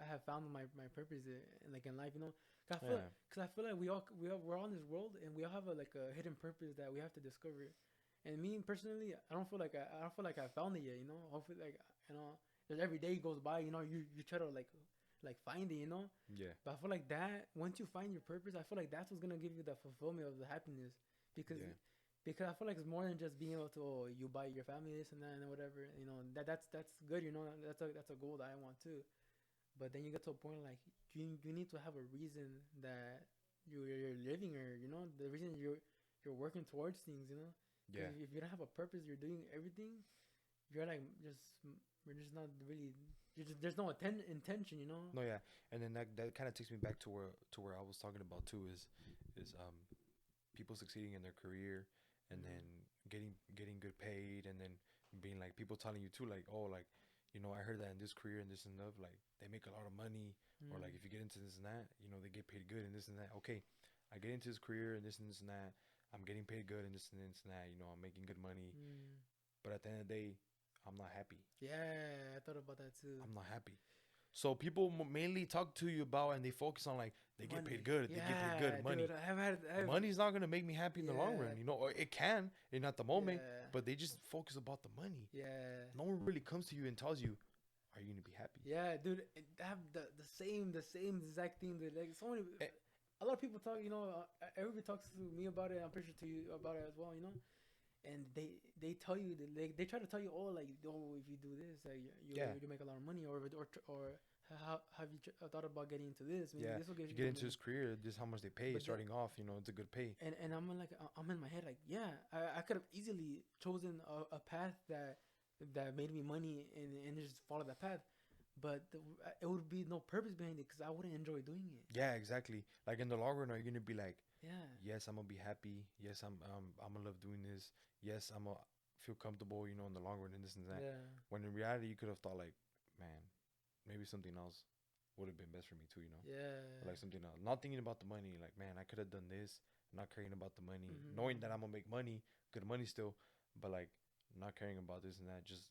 have found my purpose like in life. yeah, Cause I feel like we're all in this world and we all have like a hidden purpose that we have to discover. And me personally, I don't feel like I found it yet. Hopefully, like as every day goes by, you try to like find it. yeah, But I feel like that once you find your purpose, I feel like that's what's gonna give you the fulfillment of the happiness because yeah. because I feel like it's more than just being able to you buy your family this and that and whatever. That's good. That's a goal that I want too. But then you get to a point like you need to have a reason that you're living, or the reason you're working towards things. Because Yeah. if you don't have a purpose, you're doing everything. You're like we're just not really. There's no intention. No, yeah, and then that kind of takes me back to where I was talking about too is people succeeding in their career, and then Mm-hmm. getting good paid, and then being like people telling you too, like, oh, like, I heard that in this career and this and that, like they make a lot of money, or like if you get into this and that, they get paid good and this and that. Okay, I get into this career and this and that. I'm getting paid good and this and that. I'm making good money, Mm. but at the end of the day, I'm not happy. Yeah, I thought about that too. I'm not happy. So people mainly talk to you about, and they focus on like they get paid Money. good, they get paid Yeah, good money. dude. I've Money's not gonna make me happy in the long run, yeah, or it can, and at the moment, yeah, but they just focus about the money. yeah, No one really comes to you and tells you, "Are you gonna be happy?" yeah, dude. I have the same exact thing. Dude. Like so many, Eh, a lot of people talk. Everybody talks to me about it. I'm pretty sure to you about it as well. And they tell you that, they try to tell you, oh, like, oh, if you do this, yeah, you make a lot of money, or how have you thought about getting into this? Maybe yeah. this will get If you you get more into money. this career, this is how much they pay But starting off. It's a good pay. and I'm like, I'm in my head like, yeah, I could have easily chosen a path that made me money, and just follow that path, but it would be no purpose behind it because I wouldn't enjoy doing it. Yeah, exactly. Like in the long run, are you gonna be like, Yeah, yes, I'm gonna be happy. Yes, I'm gonna love doing this. Yes, I'm gonna feel comfortable, in the long run and this and that. yeah, When in reality, you could have thought like, man, maybe something else would have been best for me too. Or yeah. like something else. Not thinking about the money, like, man, I could have done this. Not caring about the money, knowing that Mm-hmm. I'm gonna make money, good money still, but like not caring about this and that. Just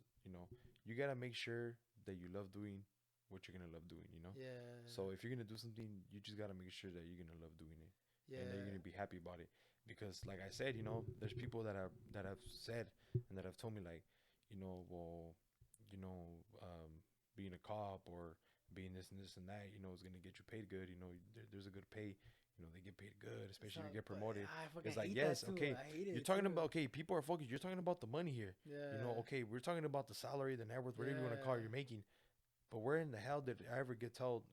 you gotta make sure that you love doing what you're gonna love doing. Yeah, So if you're gonna do something, you just gotta make sure that you're gonna love doing it, and that you're yeah. gonna be happy about it. Because like I said, there's people that have said and that have told me like, well, you know, being a cop or being this and this and that, is gonna get you paid good. There's a good pay. They get paid good, especially if you get But promoted. I fucking It's like, hate yes, that too. okay, I hate you're it talking too. about, okay, people are focused. You're talking about the money here. Yeah, Okay, we're talking about the salary, the net worth, whatever you want to call it, yeah, you're making. But where in the hell did I ever get told,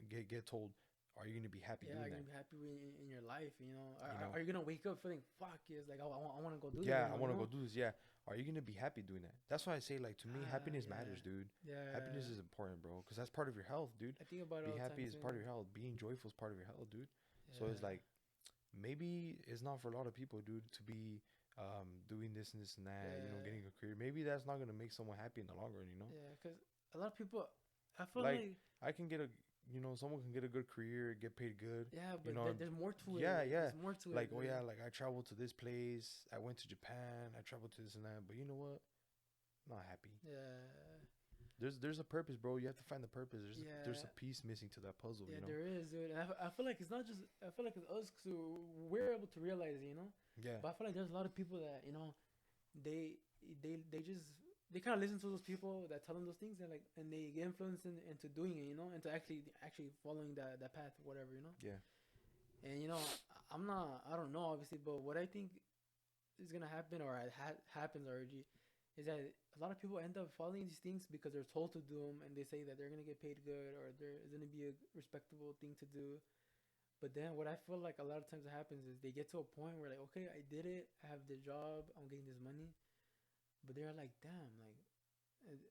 are you gonna be happy yeah. doing Are you that? gonna be happy in your life? You know, Are you gonna wake up feeling fuck yes, like I want to go do that yeah, right I now? want to go do this. Yeah, are you gonna be happy doing that? That's why I say, like, to me, happiness matters, Yeah, dude. Happiness yeah. is important, bro, because that's part of your health, dude. I think about it Be all the happy time is too. part of your health. Being joyful is part of your health, dude. So it's Yeah, like, maybe it's not for a lot of people, dude, to be doing this and this and that. yeah, Getting a career. Maybe that's not gonna make someone happy in the long run. yeah. Because a lot of people, I feel Like, like, I can get someone can get a good career, get paid good. yeah, You but know, there's more to it. yeah, yeah. There's more to Like, it. oh yeah, like I traveled to this place. I went to Japan. I traveled to this and that. But you know what? Not happy. Yeah, There's a purpose, bro. You have to find the purpose. There's yeah. a piece missing to that puzzle. Yeah, there is, dude. And I feel like it's not just. I feel like it's us, so we're able to realize it. Yeah, But I feel like there's a lot of people that they they just they kind of listen to those people that tell them those things, and they get influenced into doing it, into actually following that path, whatever. yeah, And I don't know obviously, but what I think is gonna happen, or happens already, is that a lot of people end up following these things because they're told to do them, and they say that they're gonna get paid good, or there is gonna be a respectable thing to do. But then what I feel like a lot of times happens is they get to a point where, like, okay, I did it, I have the job, I'm getting this money, but they're like, damn, like,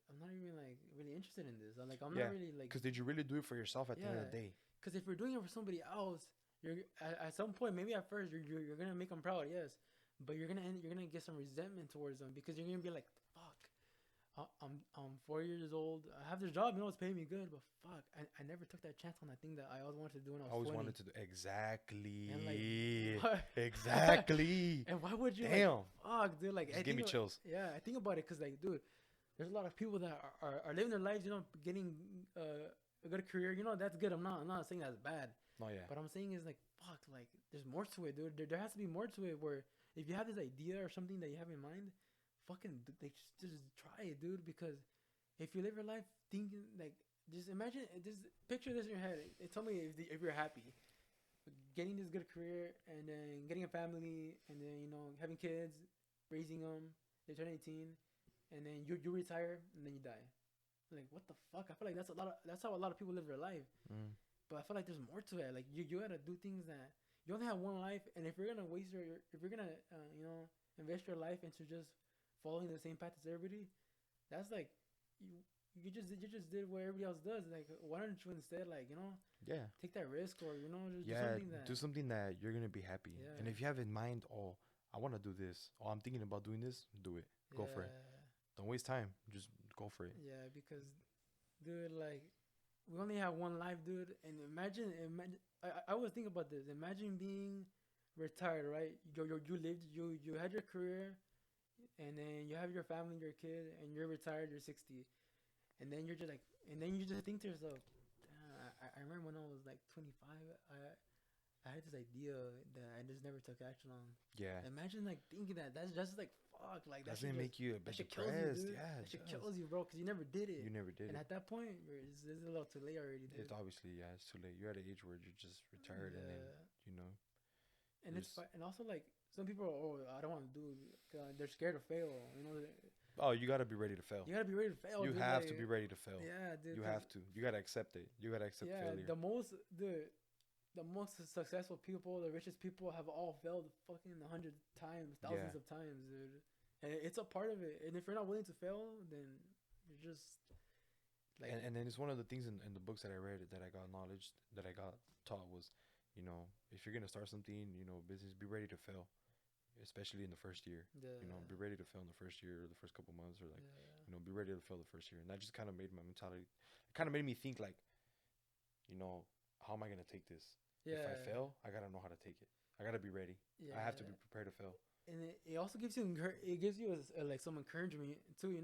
I'm not even like really interested in this. I'm yeah. not really like, Because did you really do it for yourself at the end of yeah, the day? because if you're doing it for somebody else, you're at some point, maybe at first you're gonna make them proud, yes, but you're gonna get some resentment towards them because you're gonna be like, fuck, I'm 4 years old. I have this job, it's paying me good, but fuck, I never took that chance on that thing that I always wanted to do when I I was always 20. wanted to do exactly, And like, what? exactly. And why would you, like, Damn, fuck, dude? Like, just give me chills. yeah, I think about it because, like, dude, there's a lot of people that are living their lives, getting a good career. That's good. I'm not saying that's bad. Oh yeah, But I'm saying is, like, fuck, like, there's more to it, dude. There has to be more to it. Where if you have this idea or something that you have in mind, fucking, like, just try it, dude. Because if you live your life thinking, like, just imagine, just picture this in your head. Tell me if you're happy, getting this good career, and then getting a family, and then having kids, raising them. They turn 18, and then you retire, and then you die. Like what the fuck? I feel like that's how a lot of people live their life. Mm. But I feel like there's more to it. Like you gotta do things that you only have one life, and if you're gonna waste if you're gonna invest your life into just following the same path as everybody, that's like you you just did what everybody else does. Like why don't you instead Yeah. take that risk or just do Yeah. something that Do something that you're gonna be happy. And yeah if you have in mind, oh, I want to do this. Oh, I'm thinking about doing this. Do it. Go for it. yeah Don't waste time. Just go for it. yeah because dude like we only have one life, dude. And imagine I was thinking about this. Imagine being retired, right? You lived, you had your career, and then you have your family, your kid, and you're retired. You're 60, and then you're just like, and then you just think to yourself, I remember when I was like 25, I had this idea that I just never took action on. Yeah. Imagine like thinking that. That's just like fuck. Like that Doesn't it make you a that bit shit kills you, depressed? dude. Yeah. That It shit does. kills you, bro, because you never did it. You never did And it. at that point, it's a little too late already, dude. It's obviously, yeah, it's too late. You're at an age where you're just retired, and then Yeah. you know. And and also like some people are, oh, I don't want to do it. They're scared to fail. Oh, you gotta be ready to fail. You gotta be ready to fail. You dude, have like, to be ready to fail. Yeah, dude. You have to. You gotta accept it. You gotta accept Yeah, failure. the most successful people, the richest people have all failed fucking 100 times, thousands of times, dude. And it's a part of it. And if you're not willing to fail, then you're just like. And then it's one of the things in the books that I read that I got knowledge that I got taught was, if you're gonna start something, business, be ready to fail, especially in the first year. Yeah. Be ready to fail in the first year or the first couple months, or like, Yeah. be ready to fail the first year. And that just kind of made my mentality. It kind of made me think like, how am I gonna take this? Yeah. If I fail, I gotta know how to take it. I gotta be ready. Yeah. I have to be prepared to fail. And it also gives you like some encouragement too,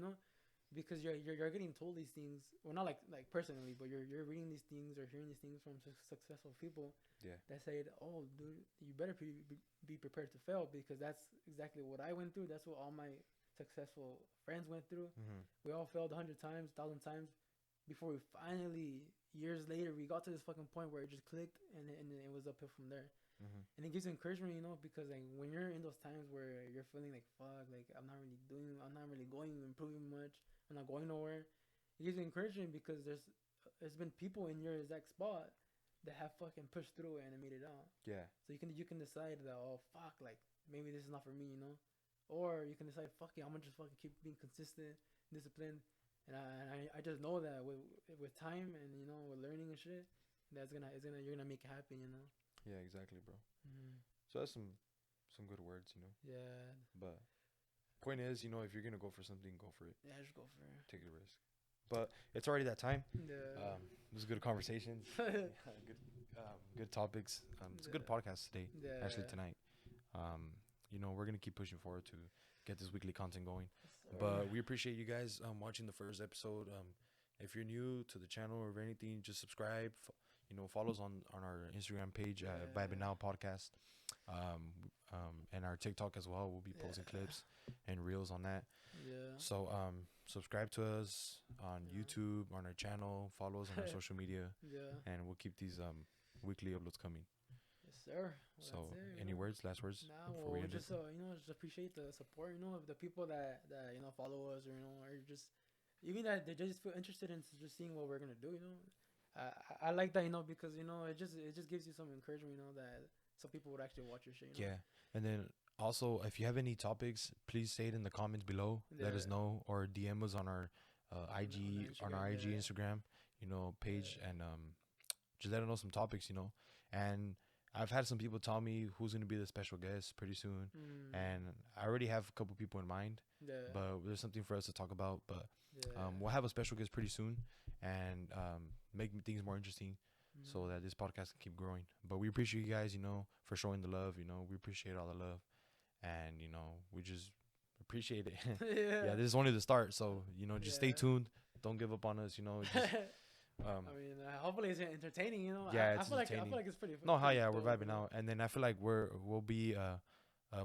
because you're getting told these things. Well, not like personally, but you're reading these things or hearing these things from successful people. Yeah. That say, oh, dude, you better be prepared to fail, because that's exactly what I went through. That's what all my successful friends went through. Mm-hmm. We all failed 100 times, 1,000 times, before we finally, years later, we got to this fucking point where it just clicked, and it was uphill from there. Mm-hmm. And it gives you encouragement, because like when you're in those times where you're feeling like fuck, like I'm not really improving much, I'm not going nowhere. It gives you encouragement because there's been people in your exact spot that have fucking pushed through it and made it out. Yeah. So you can decide that, oh fuck, like maybe this is not for me, or you can decide, fuck it, I'm gonna just fucking keep being consistent, disciplined, and I just know that with time and with learning and shit, you're gonna make it happen, Yeah, exactly, bro. Mm-hmm. So that's some good words, Yeah. But point is, if you're gonna go for something, go for it. Yeah, just go for it. Take a risk. But it's already that time. Yeah. This is good conversation. Good topics. It's a good podcast today. Yeah. Actually, tonight. We're gonna keep pushing forward to get this weekly content going. Yes, But we appreciate you guys watching the first episode. If you're new to the channel or anything, just subscribe. Follow us on our Instagram page at Vibe Now Podcast, and our TikTok as well. We'll be posting clips and reels on that. Yeah. So subscribe to us on YouTube, on our channel. Follow us on our social media, Yeah. and we'll keep these weekly uploads coming. Yes, sir. Well, So that's it, any words, last words Nah, before well, we end just it? just appreciate the support, of the people that follow us, or just even that they just feel interested in just seeing what we're gonna do. I like that, because it just gives you some encouragement, that some people would actually watch your shit. Yeah, and then also if you have any topics, please say it in the comments below. Let us Yeah. know, or DM us on our IG, on our IG yeah. Instagram, page, and just let us know some topics, And I've had some people tell me who's gonna be the special guest pretty soon, and I already have a couple people in mind. Yeah. But there's something for us to talk about. But Yeah. we'll have a special guest pretty soon, and make things more interesting, so that this podcast can keep growing. But we appreciate you guys, for showing the love. We appreciate all the love, and we just appreciate it. Yeah, this is only the start, so just stay Yeah. tuned. Don't give up on us. Just, I mean, hopefully it's entertaining. Yeah, I it's feel like entertaining. it's pretty. no, pretty yeah, we're dope, vibing out, and then I feel like we'll be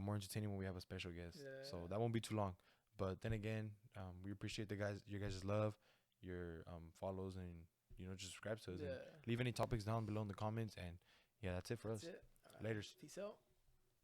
more entertaining when we have a special guest. So Yeah. that won't be too long. But then again, we appreciate your guys' love, your follows, and just subscribe to us. Yeah. And leave any topics down below in the comments. And yeah, that's it for us. That's it. Laters. Peace out.